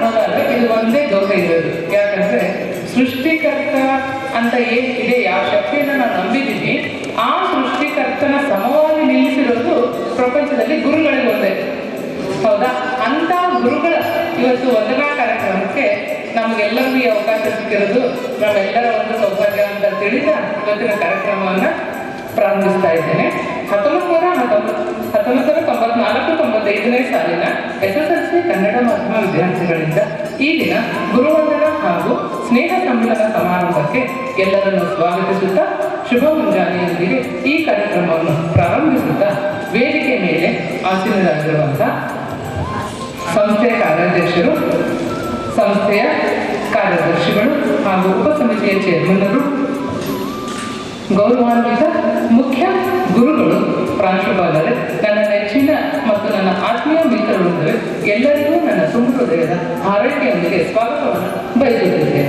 ನೋಡೋದಾದ್ರೆ ಇದು ಒಂದೇ ದೋಷ ಇರೋದು. ಯಾಕಂದ್ರೆ ಸೃಷ್ಟಿಕರ್ತ ಅಂತ ಏನಿದೆ, ಯಾವ ಶಕ್ತಿಯನ್ನು ನಾನು ನಂಬಿದ್ದೀನಿ, ಆ ಸೃಷ್ಟಿಕರ್ತನ ಸಮವಾಗಿ ನಿಲ್ಲಿಸಿರೋದು ಪ್ರಪಂಚದಲ್ಲಿ ಗುರುಗಳಿಗೆ ಒಂದೇ. ಹೌದಾ? ಅಂತ ಗುರುಗಳ ಇವತ್ತು ವಂದನಾ ಕಾರ್ಯಕ್ರಮಕ್ಕೆ ನಮಗೆಲ್ಲರಿಗೂ ಈ ಅವಕಾಶ ಸಿಕ್ಕಿರೋದು ನಾವೆಲ್ಲರ ಒಂದು ಸೌಭಾಗ್ಯ ಅಂತ ತಿಳಿದ ಇವತ್ತಿನ ಕಾರ್ಯಕ್ರಮವನ್ನು ಪ್ರಾರಂಭಿಸ್ತಾ ಇದ್ದೇನೆ. 1994-95ನೇ ಸಾಲಿನ SSLC ಕನ್ನಡ ಮಾಧ್ಯಮ ವಿದ್ಯಾರ್ಥಿಗಳಿಂದ ಈ ದಿನ ಗುರುವಂದನ ಹಾಗೂ ಸ್ನೇಹ ಸಮ್ಮಿಲನ ಸಮಾರಂಭಕ್ಕೆ ಎಲ್ಲರನ್ನು ಸ್ವಾಗತಿಸುತ್ತಾ ಶುಭ ಮುಂಜಾನೆಯೊಂದಿಗೆ ಈ ಕಾರ್ಯಕ್ರಮವನ್ನು ಪ್ರಾರಂಭಿಸುತ್ತಾ ವೇದಿಕೆ ಮೇಲೆ ಆಸೀನರಾಗಿರುವಂತಹ ಸಂಸ್ಥೆಯ ಕಾರ್ಯಾಧ್ಯಕ್ಷರು, ಸಂಸ್ಥೆಯ ಕಾರ್ಯದರ್ಶಿಗಳು ಹಾಗೂ ಉಪಸಮಿತಿಯ ಚೇರ್ಮನ್ನರು, ಗೌರವಾನ್ವಿತ ಮುಖ್ಯ ಗುರುಗಳು, ಪ್ರಾಂಶುಪಾಲರೇ, ನನ್ನ ನೆಚ್ಚಿನ ಮತ್ತು ನನ್ನ ಆತ್ಮೀಯ ಮಿತ್ರರುಂದರೆ ಎಲ್ಲರಿಗೂ ನನ್ನ ತುಂಬ ಹೃದಯದ ಹಾರೈಕೆಯೊಂದಿಗೆ ಸ್ವಾಗತವನ್ನು ಬಯಸುತ್ತಿದ್ದೇನೆ.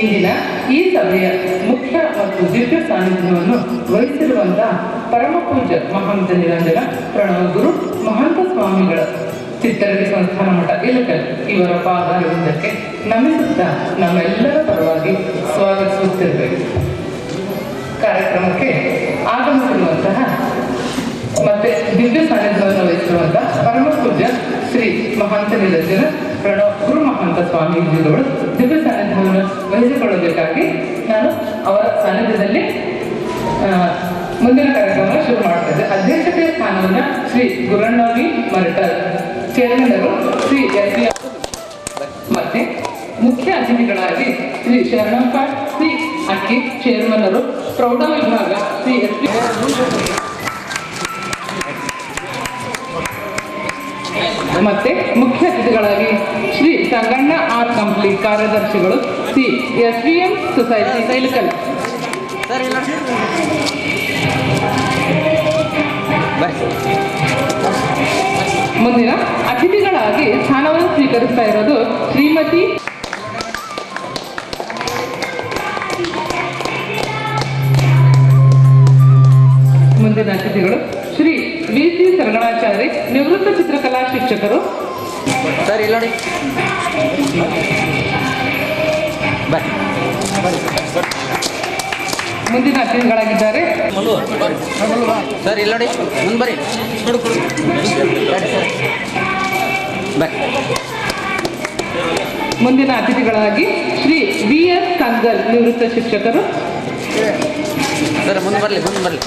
ಇಂದಿನ ಈ ಸಭೆಯ ಮುಖ್ಯ ಮತ್ತು ದಿವ್ಯ ಸಾನ್ನಿಧ್ಯವನ್ನು ವಹಿಸಿರುವಂತಹ ಪರಮ ಪೂಜ್ಯ ಮಹಾಂತ ನಿರಂಜನ ಪ್ರಣವ ಗುರು ಮಹಾಂತ ಸ್ವಾಮಿಗಳ ಚಿತ್ತರಗಿ ಸಂಸ್ಥಾನ ಮಠ ಇಲಕಲ್ ಇವರ ಪಾದಾರವಿಂದಕ್ಕೆ ನಮಿಸುತ್ತಾ ನಮ್ಮೆಲ್ಲರ ಪರವಾಗಿ ಸ್ವಾಗತಿಸುತ್ತಿರಬೇಕು. ಕಾರ್ಯಕ್ರಮಕ್ಕೆ ಆಗಮಿಸಿರುವಂತಹ ಮತ್ತೆ ದಿವ್ಯ ಸಾನ್ನಿಧ್ಯವನ್ನು ವಹಿಸಿರುವಂತಹ ಪರಮ ಪೂಜ್ಯ ಶ್ರೀ ಮಹಾಂತ ನಿರಂಜನ ಪ್ರಣವ ಗುರು ಮಹಾಂತ ಸ್ವಾಮೀಜಿಗಳು ದಿವ್ಯ ಸಾನ್ನಿಧ್ಯವನ್ನು ವಹಿಸಿಕೊಳ್ಳಬೇಕಾಗಿ ನಾನು ಅವರ ಸಾನ್ನಿಧ್ಯದಲ್ಲಿ ಮುಂದಿನ ಕಾರ್ಯಕ್ರಮ ಶುರು ಮಾಡ್ತೇವೆ. ಅಧ್ಯಕ್ಷತೆಯ ಸ್ಥಾನವನ್ನು ಶ್ರೀ ಗುರಣ್ಣವಿ ಮರಟರ್, ಚೇರ್ಮನ್ನರು ಶ್ರೀ ಎಸ್ ಮತ್ತೆ ಮುಖ್ಯ ಅತಿಥಿಗಳಾಗಿ ಶ್ರೀ ಶರಣಪ್ಪ ಶ್ರೀ ಅಕ್ಕಿ, ಚೇರ್ಮನ್ನರು ಪ್ರೌಢ ವಿಭಾಗ ಶ್ರೀ ಎಸ್ ಪಿ ಮತ್ತೆ ಮುಖ್ಯ ಅತಿಥಿಗಳಾಗಿ ಶ್ರೀ ಸಂಗಣ್ಣ ಆರ್ಟ್ ಕಂಪ್ನಿ ಕಾರ್ಯದರ್ಶಿಗಳು ಶ್ರೀ SVM ಸೊಸೈಟಿ ಇಲಕಲ್. ಮುಂದಿನ ಅತಿಥಿಗಳಾಗಿ ಸ್ಥಾನವನ್ನು ಸ್ವೀಕರಿಸ್ತಾ ಇರೋದು ಶ್ರೀಮತಿ ಮುಂದಿನ ಅತಿಥಿಗಳು ಶ್ರೀ VC ಸರಗಣಾಚಾರ್ಯ, ನಿವೃತ್ತ ಚಿತ್ರಕಲಾ ಶಿಕ್ಷಕರು. ಸರ್ ಇಲ್ಲ ನೋಡಿ, ಮುಂದಿನ ಅತಿಥಿಗಳಾಗಿದ್ದಾರೆ ಸರ್ ಇಲ್ಲ ನೋಡಿ, ಮುಂದೆ ಬರ್ರಿ. ಮುಂದಿನ ಅತಿಥಿಗಳಾಗಿ ಶ್ರೀ VS ಕಂಗಲ್, ನಿವೃತ್ತ ಶಿಕ್ಷಕರು. ಸರ್ ಮುಂದೆ ಬರಲಿ, ಮುಂದೆ ಬರಲಿ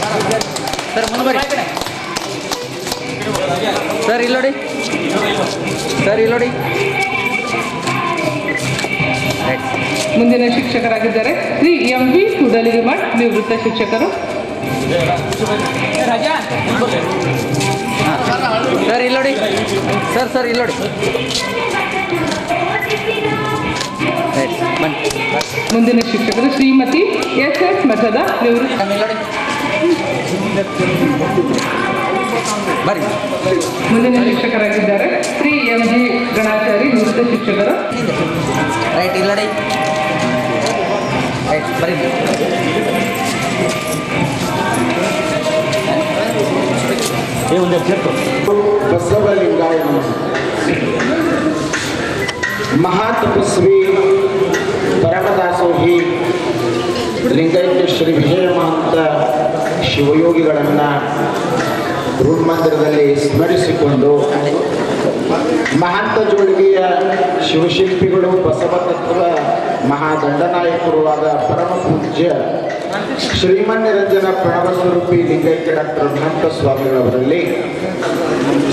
ಸರ್, ಮುಂದೆ ಬರ್ರಿ ಸರ್. ಇಲ್ಲ ನೋಡಿ ಸರ್, ಇಲ್ಲ ನೋಡಿ. ಮುಂದಿನ ಶಿಕ್ಷಕರಾಗಿದ್ದಾರೆ ಶ್ರೀ MV ಸುಡಲಿಗಿಮಠ್, ನಿವೃತ್ತ ಶಿಕ್ಷಕರು. ಸರ್ ಇಲ್ಲ ನೋಡಿ ಸರ್, ಇಲ್ಲ ನೋಡಿ. ಮುಂದಿನ ಶಿಕ್ಷಕರು ಶ್ರೀಮತಿ SS ಮಠದ, ನಿವೃತ್ತ. ಬರ್ರಿ. ಮುಂದಿನ ಶಿಕ್ಷಕರಾಗಿದ್ದಾರೆ ಶ್ರೀ MG ಗಣಾಚಾರಿ, ನಿವೃತ್ತ ಶಿಕ್ಷಕರು. ರೈಟ್ ಇಲ್ಲ ನೋಡಿ, ರೈಟ್ ಬರ್ರಿ. ಬಸವಲಿಂಗಾಯ ಮಹಾತಪಸ್ವಿ ಪರಮದಾಸೋಹಿ ಲಿಂಗೈಕ್ಯ ಶ್ರೀ ವಿಜಯ ಮಹಂತ ಶಿವಯೋಗಿಗಳನ್ನು ಋಣ್ಮಂದಿರದಲ್ಲಿ ಸ್ಮರಿಸಿಕೊಂಡು ಮಹಾಂತ ಜೋಳಿಗೆಯ ಶಿವಶಿಲ್ಪಿಗಳು, ಬಸವ ತತ್ವ ಮಹಾದಂಡನಾಯಕರು ಆದ ಪರಮ ಪೂಜ್ಯ ಶ್ರೀಮನ್ನಿರಂಜನ ಪ್ರಣವ ಸ್ವರೂಪಿ ಲಿಂಗೈಕ್ಯ ಡಾಕ್ಟರ್ ಮಹಂತ ಸ್ವಾಮಿಗಳವರಲ್ಲಿ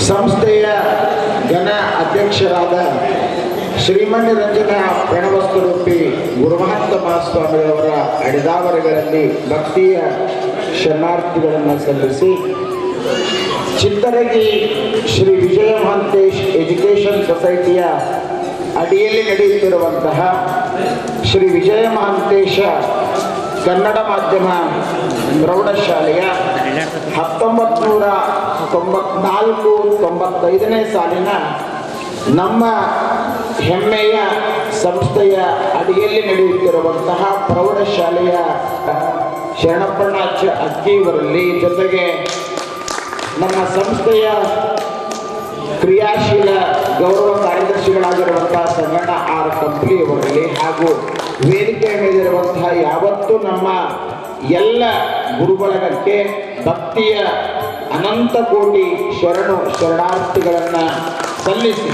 ಸಂಸ್ಥೆಯ ಘನ ಅಧ್ಯಕ್ಷರಾದ ಶ್ರೀಮನ್ನಿರಂಜನ ಪ್ರಣವ ಸ್ವರೂಪಿ ಗುರುಮಹಂತ ಮಹಾಸ್ವಾಮಿಗಳವರ ಅಡಿದಾವರೆಗಳಲ್ಲಿ ಭಕ್ತಿಯ ಶರಣಾರ್ಥಿಗಳನ್ನು ಸಲ್ಲಿಸಿ ಚಿತ್ತರಗಿ ಶ್ರೀ ವಿಜಯ ಮಹಾಂತೇಶ್ ಎಜುಕೇಷನ್ ಸೊಸೈಟಿಯ ಅಡಿಯಲ್ಲಿ ನಡೆಯುತ್ತಿರುವಂತಹ ಶ್ರೀ ವಿಜಯ ಮಹಾಂತೇಶ ಕನ್ನಡ ಮಾಧ್ಯಮ ಪ್ರೌಢಶಾಲೆಯ 1994-95ನೇ ಸಾಲಿನ ನಮ್ಮ ಹೆಮ್ಮೆಯ ಸಂಸ್ಥೆಯ ಅಡಿಯಲ್ಲಿ ನಡೆಯುತ್ತಿರುವಂತಹ ಪ್ರೌಢಶಾಲೆಯ ಶರಣಪ್ಪಣ್ಣಾಚ ಅಕ್ಕಿಯವರಲ್ಲಿ, ಜೊತೆಗೆ ನಮ್ಮ ಸಂಸ್ಥೆಯ ಕ್ರಿಯಾಶೀಲ ಗೌರವ ಕಾರ್ಯದರ್ಶಿ ಕಾರ್ಯದರ್ಶಿಗಳಾಗಿರುವಂತಹ ಸಂಗಣ್ಣ ಆರ್ ಕಂಪ್ಲಿಯವರಲ್ಲಿ ಹಾಗೂ ವೇದಿಕೆ ಮೇಲಿರುವಂತಹ ಯಾವತ್ತೂ ನಮ್ಮ ಎಲ್ಲ ಗುರುಬಳಗಕ್ಕೆ ಭಕ್ತಿಯ ಅನಂತ ಕೋಟಿ ಶರಣಾರ್ಥಿಗಳನ್ನು ಸಲ್ಲಿಸಿ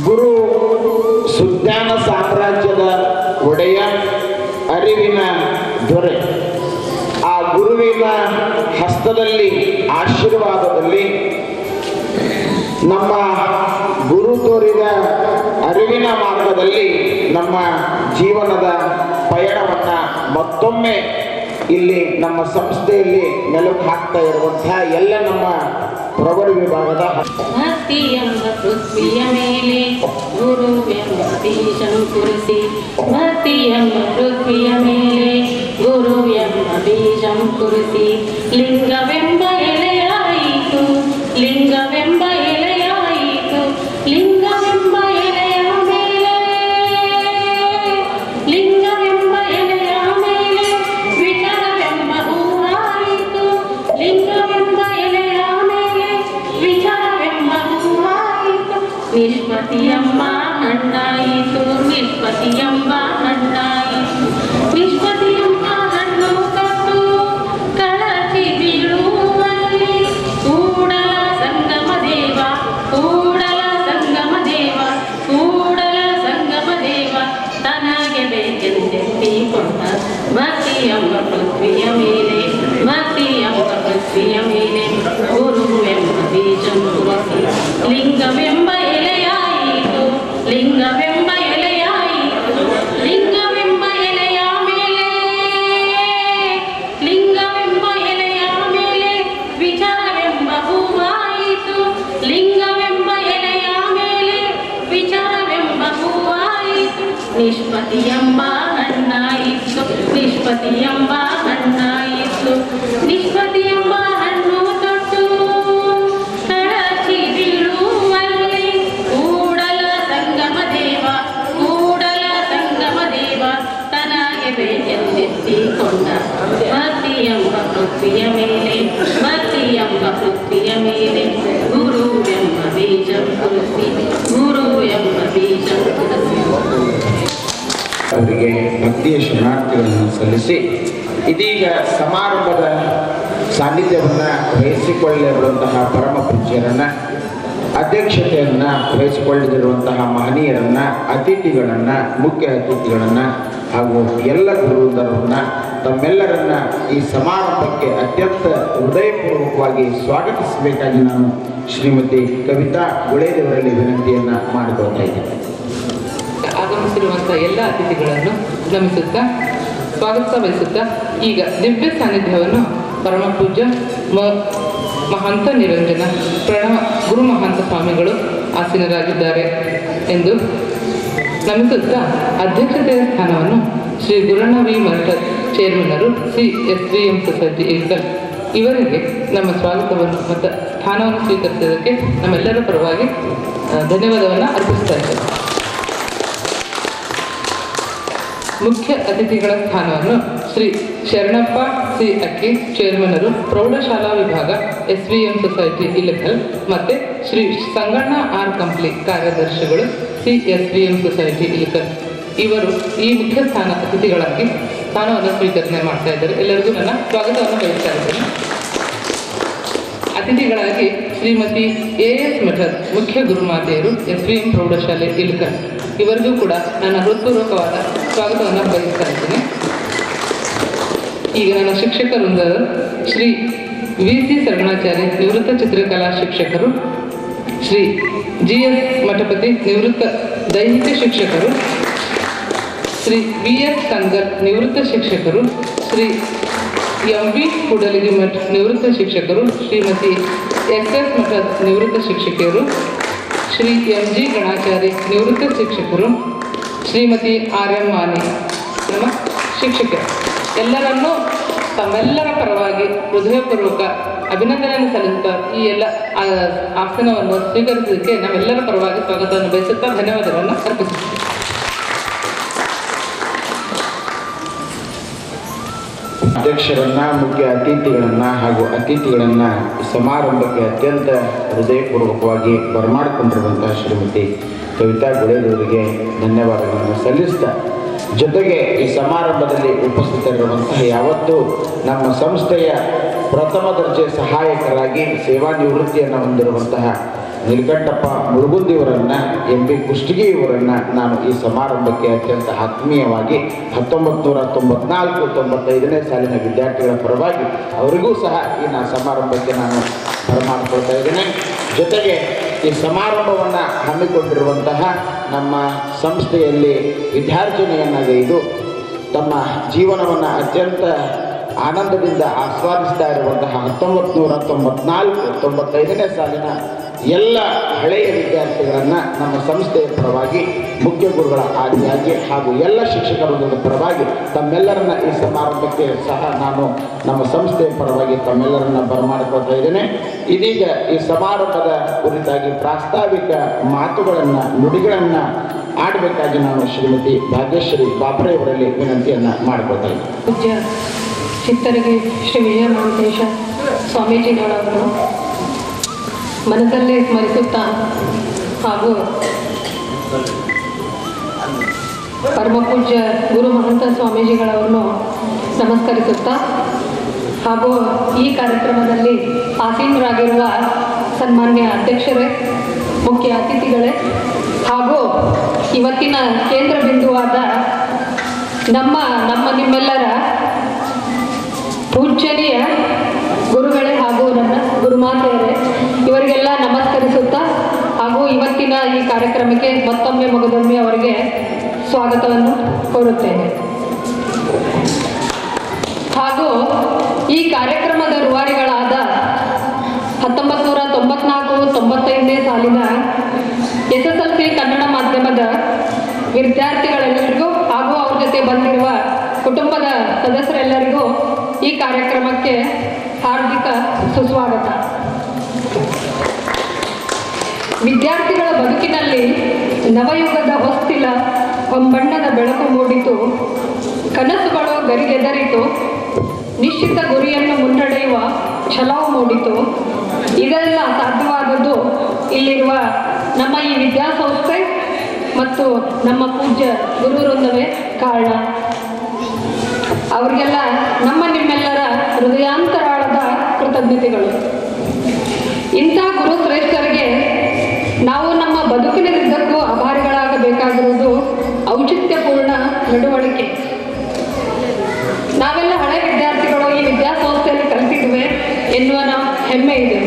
ಗುರು ಸುಜ್ಞಾನ ಸಾಮ್ರಾಜ್ಯದ ಒಡೆಯ ಅರಿವಿನ ದೊರೆ ಆ ಗುರುವಿನ ಹಸ್ತದಲ್ಲಿ ಆಶೀರ್ವಾದದಲ್ಲಿ ನಮ್ಮ ಗುರು ತೋರಿದ ಅರಿವಿನ ಮಾರ್ಗದಲ್ಲಿ ನಮ್ಮ ಜೀವನದ ಪಯಣವನ್ನು ಮತ್ತೊಮ್ಮೆ ಇಲ್ಲಿ ನಮ್ಮ ಸಂಸ್ಥೆಯಲ್ಲಿ ಮೆಲುಕು ಹಾಕ್ತಾ ಇರುವಂತಹ ಎಲ್ಲ ನಮ್ಮ ಪ್ರೌಢ ವಿಭಾಗದ ಭಕ್ತಿ ಎಂಬ ಪೃಥ್ವಿಯ ಮೇಲೆ ಗುರುವೆಂಬ ಬೀಜಂ ಕುರಿಸಿ ಭಕ್ತಿ ಎಂಬ ಪೃಥ್ವಿಯ ಮೇಲೆ ಗುರು ಎಂಬ ಬೀಜಂ ಕುರಿಸಿ ಲಿಂಗವೆಂಬ ಎಲೆಯಾಯಿತು ಲಿಂಗವೆಂಬ ಎಲೆಯಾಯಿತು ಲಿಂಗವೆಂಬ ಎಲೆಯ ಮೇಲೆ ಲಿಂಗವೆಂಬ ಎಲೆಯ ಮೇಲೆ ವಿಚಾರವೆಂಬ ಹೂವಾಯಿತು ಲಿಂಗವೆಂಬ ಎಲೆಯ ಮೇಲೆ ವಿಚಾರವೆಂಬ ಹೂವಾಯಿತು ನಿಷ್ಪತಿಯೆಂಬ ಹಣ್ಣಾಯಿತು ನಿಷ್ಪತಿಯೆಂಬ ಹಣ್ಣಾಯಿತು ನಿಷ್ಪತಿಯೆಂಬ ಹಣ್ಣು ಕಟ್ಟು ಕಳಚಿ ಬೀಳುವಲ್ಲಿ ಕೂಡಲ ಸಂಗಮ ದೇವ ಕೂಡಲ ಸಂಗಮ ದೇವ ಕೂಡಲ ಸಂಗಮ ದೇವ ತನಗೆ ಬೇಕೆಂದೆತ್ತಿಕೊಂಡ ಭಕ್ತಿ ಎಂಬ ಪೃಥ್ವಿಯ ಮೇಲೆ ಭಕ್ತಿ ಎಂಬ ಪೃಥ್ವಿಯ ಮೇಲೆ ಗುರು ಎಂಬ ಬೀಜಂ ಕುರಿಸಿ ಲಿಂಗವೆಂಬ ಎಲೆಯಾಯಿತು ಲಿಂಗವೆಂಬ ಎಲೆಯಾಯಿತು ಲಿಂಗವೆಂಬ ಎಲೆಯ ಮೇಲೆ ಲಿಂಗವೆಂಬ ಎಲೆಯ ಮೇಲೆ ವಿಚಾರವೆಂಬ ಹೂವಾಯಿತು ಲಿಂಗವೆಂಬ ಎಲೆಯ ಮೇಲೆ ವಿಚಾರವೆಂಬ ಹೂವಾಯಿತು ನಿಷ್ಪತಿಯೆಂಬ ಹಣ್ಣಾಯಿತು ನಿಷ್ಪತಿಯೆಂಬ ಹಣ್ಣಾಯಿತು ನಿಷ್ಪತಿಯೆಂಬ ಹಣ್ಣು ತೊಟ್ಟು ಕಳಚಿ ಬೀಳುವಲ್ಲಿ ಕೂಡಲ ಸಂಗಮ ದೇವ ಕೂಡಲ ಸಂಗಮ ದೇವ ತನಗೆ ಬೇಕೆಂದೆತ್ತಿಕೊಂಡ ಭಕ್ತಿ ಎಂಬ ಪೃಥ್ವಿಯ ಮೇಲೆ ಭಕ್ತಿ ಎಂಬ ಪೃಥ್ವಿಯ ಮೇಲೆ ಗುರು ಎಂಬ ಬೀಜ ಕುರಿಸಿ ಗುರು ಎಂಬ ಬೀಜ ಕುರಿಸಿ ಅವರಿಗೆ ಭಕ್ತಿಯ ಶರಣಾರ್ಥಿಗಳನ್ನು ಸಲ್ಲಿಸಿ ಇದೀಗ ಸಮಾರಂಭದ ಸಾನ್ನಿಧ್ಯವನ್ನು ವಹಿಸಿಕೊಳ್ಳಿರುವಂತಹ ಪರಮ ಪೂಜ್ಯರನ್ನು ಅಧ್ಯಕ್ಷತೆಯನ್ನು ವಹಿಸಿಕೊಳ್ಳದಿರುವಂತಹ ಮಹನೀಯರನ್ನು ಅತಿಥಿಗಳನ್ನು ಮುಖ್ಯ ಅತಿಥಿಗಳನ್ನು ಹಾಗೂ ಎಲ್ಲ ಗುರುವೃಂದರನ್ನು ತಮ್ಮೆಲ್ಲರನ್ನ ಈ ಸಮಾರಂಭಕ್ಕೆ ಅತ್ಯಂತ ಹೃದಯಪೂರ್ವಕವಾಗಿ ಸ್ವಾಗತಿಸಬೇಕಾಗಿ ನಾನು ಶ್ರೀಮತಿ ಕವಿತಾ ಗುಳೇದೇವರಲ್ಲಿ ವಿನಂತಿಯನ್ನು ಮಾಡಿಕೊಳ್ತಾ ಇದ್ದೇನೆ. ಆಗಮಿಸಿರುವಂಥ ಎಲ್ಲ ಅತಿಥಿಗಳನ್ನು ನಮಿಸುತ್ತಾ ಸ್ವಾಗತ ವಹಿಸುತ್ತಾ ಈಗ ದಿವ್ಯ ಸಾನ್ನಿಧ್ಯವನ್ನು ಪರಮ ಪೂಜ್ಯ ಮಹಾಂತ ನಿರಂಜನ ಪ್ರಣವ ಗುರು ಮಹಾಂತ ಸ್ವಾಮಿಗಳು ಆಸೀನರಾಗಿದ್ದಾರೆ ಎಂದು ನಮಿಸುತ್ತಾ ಅಧ್ಯಕ್ಷತೆಯ ಸ್ಥಾನವನ್ನು ಶ್ರೀ ಗುರಣ್ಣ ವಿ ಮಠದ್ ಚೇರ್ಮನ್ನರು CSVM ಸೊಸೈಟಿ ಇಲ್ಕಲ್ ಇವರಿಗೆ ನಮ್ಮ ಸ್ವಾಗತವನ್ನು ಮತ್ತು ಸ್ಥಾನವನ್ನು ಸ್ವೀಕರಿಸಿದ್ದಕ್ಕೆ ನಮ್ಮೆಲ್ಲರ ಪರವಾಗಿ ಧನ್ಯವಾದವನ್ನು ಅರ್ಪಿಸ್ತಾ ಇದ್ದೇವೆ. ಮುಖ್ಯ ಅತಿಥಿಗಳ ಸ್ಥಾನವನ್ನು ಶ್ರೀ ಶರಣಪ್ಪ C. ಅಕ್ಕಿ ಚೇರ್ಮನರು ಪ್ರೌಢಶಾಲಾ ವಿಭಾಗ SVM ಸೊಸೈಟಿ ಇಲಕಲ್ ಮತ್ತು ಶ್ರೀ ಸಂಗಣ್ಣ ಆರ್ ಕಂಪ್ಲಿ ಕಾರ್ಯದರ್ಶಿಗಳು CSVM ಸೊಸೈಟಿ ಇಲಕಲ್ ಇವರು ಈ ಮುಖ್ಯ ಅತಿಥಿಗಳಾಗಿ ಸ್ಥಾನವನ್ನು ಸ್ವೀಕರಣೆ ಮಾಡ್ತಾ ಇದ್ದಾರೆ. ಎಲ್ಲರಿಗೂ ನನ್ನ ಸ್ವಾಗತವನ್ನು ಬಯಸ್ತಾ ಇದ್ದೇನೆ. ಅತಿಥಿಗಳಾಗಿ ಶ್ರೀಮತಿ AS ಮಠದ್ ಮುಖ್ಯ ಗುರುಮಾತೆಯರು SVM ಪ್ರೌಢಶಾಲೆ ಇಲಕಲ್ ಇವರಿಗೂ ಕೂಡ ನನ್ನ ಹೃತ್ಪೂರ್ವಕವಾದ ಸ್ವಾಗತವನ್ನು ಬಯಸ್ತಾ ಇದ್ದೇನೆ. ಈಗ ನನ್ನ ಶಿಕ್ಷಕರಿಂದ ಶ್ರೀ VC ಸರಗಣಾಚಾರ್ಯ ನಿವೃತ್ತ ಚಿತ್ರಕಲಾ ಶಿಕ್ಷಕರು, ಶ್ರೀ GS ಮಠಪತಿ ನಿವೃತ್ತ ದೈಹಿಕ ಶಿಕ್ಷಕರು, ಶ್ರೀ VS ಕಂಗರ್ ನಿವೃತ್ತ ಶಿಕ್ಷಕರು, ಶ್ರೀ MV ಕೂಡಲಿಗಿ ಮಠ ನಿವೃತ್ತ ಶಿಕ್ಷಕರು, ಶ್ರೀಮತಿ SS ಮಠದ ನಿವೃತ್ತ ಶಿಕ್ಷಕಿಯರು, ಶ್ರೀ MG ಗಣಾಚಾರ್ಯ ನಿವೃತ್ತ ಶಿಕ್ಷಕರು, ಶ್ರೀಮತಿ RM ಮಾನಿ ನಮ್ಮ ಶಿಕ್ಷಕರು ಎಲ್ಲರನ್ನೂ ತಮ್ಮೆಲ್ಲರ ಪರವಾಗಿ ಹೃದಯಪೂರ್ವಕ ಅಭಿನಂದನೆಯನ್ನು ಸಲ್ಲಿಸುತ್ತಾ ಈ ಎಲ್ಲ ಆಸನವನ್ನು ಸ್ವೀಕರಿಸಲಿಕ್ಕೆ ನಾವೆಲ್ಲರ ಪರವಾಗಿ ಸ್ವಾಗತವನ್ನು ಬಯಸುತ್ತಾ ಧನ್ಯವಾದಗಳನ್ನು ಅರ್ಪಿಸುತ್ತೇವೆ. ಅಧ್ಯಕ್ಷರನ್ನ, ಮುಖ್ಯ ಅತಿಥಿಗಳನ್ನು ಹಾಗೂ ಅತಿಥಿಗಳನ್ನು ಸಮಾರಂಭಕ್ಕೆ ಅತ್ಯಂತ ಹೃದಯಪೂರ್ವಕವಾಗಿ ಬರಮಾಡಿಕೊಂಡಿರುವಂತಹ ಶ್ರೀಮತಿ ಕವಿತಾ ಗುಳೇದವರಿಗೆ ಧನ್ಯವಾದಗಳನ್ನು ಸಲ್ಲಿಸ್ತಾ, ಜೊತೆಗೆ ಈ ಸಮಾರಂಭದಲ್ಲಿ ಉಪಸ್ಥಿತರಿರುವಂತಹ ಯಾವತ್ತೂ ನಮ್ಮ ಸಂಸ್ಥೆಯ ಪ್ರಥಮ ದರ್ಜೆ ಸಹಾಯಕರಾಗಿ ಸೇವಾ ನಿವೃತ್ತಿಯನ್ನು ಹೊಂದಿರುವಂತಹ ನೀಲಕಂಠಪ್ಪ ಮುಳುಗುಂದಿಯವರನ್ನು, ಎಂ.ಬಿ. ಕುಷ್ಟಗಿಯವರನ್ನು ನಾನು ಈ ಸಮಾರಂಭಕ್ಕೆ ಅತ್ಯಂತ ಆತ್ಮೀಯವಾಗಿ 1994-95ನೇ ಸಾಲಿನ ವಿದ್ಯಾರ್ಥಿಗಳ ಪರವಾಗಿ ಅವರಿಗೂ ಸಹ ಈ ಸಮಾರಂಭಕ್ಕೆ ನಾನು ಬರಮಾಡಿಕೊಳ್ತಾ ಇದ್ದೇನೆ. ಜೊತೆಗೆ ಈ ಸಮಾರಂಭವನ್ನು ಹಮ್ಮಿಕೊಂಡಿರುವಂತಹ ನಮ್ಮ ಸಂಸ್ಥೆಯಲ್ಲಿ ವಿದ್ಯಾರ್ಜನೆಯನ್ನಾಗೈದು ತಮ್ಮ ಜೀವನವನ್ನು ಅತ್ಯಂತ ಆನಂದದಿಂದ ಆಸ್ವಾದಿಸ್ತಾ ಇರುವಂತಹ 1994-95ನೇ ಸಾಲಿನ ಎಲ್ಲ ಹಳೆಯ ವಿದ್ಯಾರ್ಥಿಗಳನ್ನು ನಮ್ಮ ಸಂಸ್ಥೆಯ ಪರವಾಗಿ, ಮುಖ್ಯ ಗುರುಗಳ ಆದಿಯಾಗಿ ಹಾಗೂ ಎಲ್ಲ ಶಿಕ್ಷಕರ ಪರವಾಗಿ ತಮ್ಮೆಲ್ಲರನ್ನ ಈ ಸಮಾರಂಭಕ್ಕೆ ಸಹ ನಾನು ನಮ್ಮ ಸಂಸ್ಥೆಯ ಪರವಾಗಿ ತಮ್ಮೆಲ್ಲರನ್ನ ಬರಮಾಡಿಕೊಳ್ತಾ ಇದ್ದೇನೆ. ಇದೀಗ ಈ ಸಮಾರಂಭದ ಕುರಿತಾಗಿ ಪ್ರಾಸ್ತಾವಿಕ ಮಾತುಗಳನ್ನು, ನುಡಿಗಳನ್ನು ಆಡಬೇಕಾಗಿ ನಾನು ಶ್ರೀಮತಿ ಭಾಗ್ಯಶ್ರೀ ಬಾಬ್ರೆಯವರಲ್ಲಿ ವಿನಂತಿಯನ್ನು ಮಾಡಿಕೊಳ್ತಾ ಇದ್ದೇನೆ. ಪೂಜ್ಯ ಚಿತ್ತರಿಗೆ ಶ್ರೀ ವಿಜಯ ಮಹಾಂತೇಶ ಸ್ವಾಮೀಜಿಗಳವರು ಮನದಲ್ಲೇ ಸ್ಮರಿಸುತ್ತಾ ಹಾಗೂ ಪರಮಪೂಜ್ಯ ಗುರು ಮಹಂತ ಸ್ವಾಮೀಜಿಗಳವರನ್ನು ನಮಸ್ಕರಿಸುತ್ತಾ ಹಾಗೂ ಈ ಕಾರ್ಯಕ್ರಮದಲ್ಲಿ ಆಸೀನರಾಗಿರುವ ಸನ್ಮಾನ್ಯ ಅಧ್ಯಕ್ಷರೇ, ಮುಖ್ಯ ಅತಿಥಿಗಳೇ ಹಾಗೂ ಇವತ್ತಿನ ಕೇಂದ್ರ ಬಿಂದುವಾದ ನಿಮ್ಮೆಲ್ಲರ ಪೂಜ್ಯನೀಯ ಗುರುಗಳೇ ಹಾಗೂ ನನ್ನ ಗುರುಮಾತೆಯರೇ, ಇವರಿಗೆಲ್ಲ ನಮಸ್ಕರಿಸುತ್ತಾ ಹಾಗೂ ಇವತ್ತಿನ ಈ ಕಾರ್ಯಕ್ರಮಕ್ಕೆ ಮತ್ತೊಮ್ಮೆ ಮಗದೊಮ್ಮೆ ಅವರಿಗೆ ಸ್ವಾಗತವನ್ನು ಕೋರುತ್ತೇನೆ. ಹಾಗೂ ಈ ಕಾರ್ಯಕ್ರಮದ ರೂವಾರಿಗಳಾದ 1994-95ನೇ ಸಾಲಿನ SSLC ಕನ್ನಡ ಮಾಧ್ಯಮದ ವಿದ್ಯಾರ್ಥಿಗಳೆಲ್ಲರಿಗೂ ಹಾಗೂ ಅವ್ರ ಜೊತೆ ಬಂದಿರುವ ಕುಟುಂಬದ ಸದಸ್ಯರೆಲ್ಲರಿಗೂ ಈ ಕಾರ್ಯಕ್ರಮಕ್ಕೆ ಹಾರ್ದಿಕ ಸುಸ್ವಾಗತ. ವಿದ್ಯಾರ್ಥಿಗಳ ಬದುಕಿನಲ್ಲಿ ನವಯುಗದ ಹೊಸ್ತಿಲ ಹೊಂಬಣ್ಣದ ಬೆಳಕು ಮೂಡಿತು, ಕನಸುಗಳು ಗರಿಗೆದರಿತು, ನಿಶ್ಚಿತ ಗುರಿಯನ್ನು ಮುನ್ನಡೆಯುವ ಛಲವು ಮೂಡಿತು. ಇದೆಲ್ಲ ಸಾಧ್ಯವಾದದ್ದು ಇಲ್ಲಿರುವ ನಮ್ಮ ಈ ವಿದ್ಯಾಸಂಸ್ಥೆ ಮತ್ತು ನಮ್ಮ ಪೂಜ್ಯ ಗುರುವೃಂದವೇ ಕಾರಣ. ಅವರಿಗೆಲ್ಲ ನಿಮ್ಮೆಲ್ಲರ ಹೃದಯಾಂತರಾಳದ ಕೃತಜ್ಞತೆಗಳು. ಇಂಥ ಗುರು ಶ್ರೇಷ್ಠರಿಗೆ ನಾವು ನಮ್ಮ ಬದುಕಿನಲ್ಲಿದ್ದಕ್ಕೂ ಆಭಾರಿಗಳಾಗಬೇಕಾಗಿರುವುದು ಔಚಿತ್ಯಪೂರ್ಣ ನಡವಳಿಕೆ. ನಾವೆಲ್ಲ ಹಳೆ ವಿದ್ಯಾರ್ಥಿಗಳು ಈ ವಿದ್ಯಾಸಂಸ್ಥೆಯಲ್ಲಿ ಕಲಿತಿದ್ವಿ ಎನ್ನುವ ಹೆಮ್ಮೆ ಇದೆ.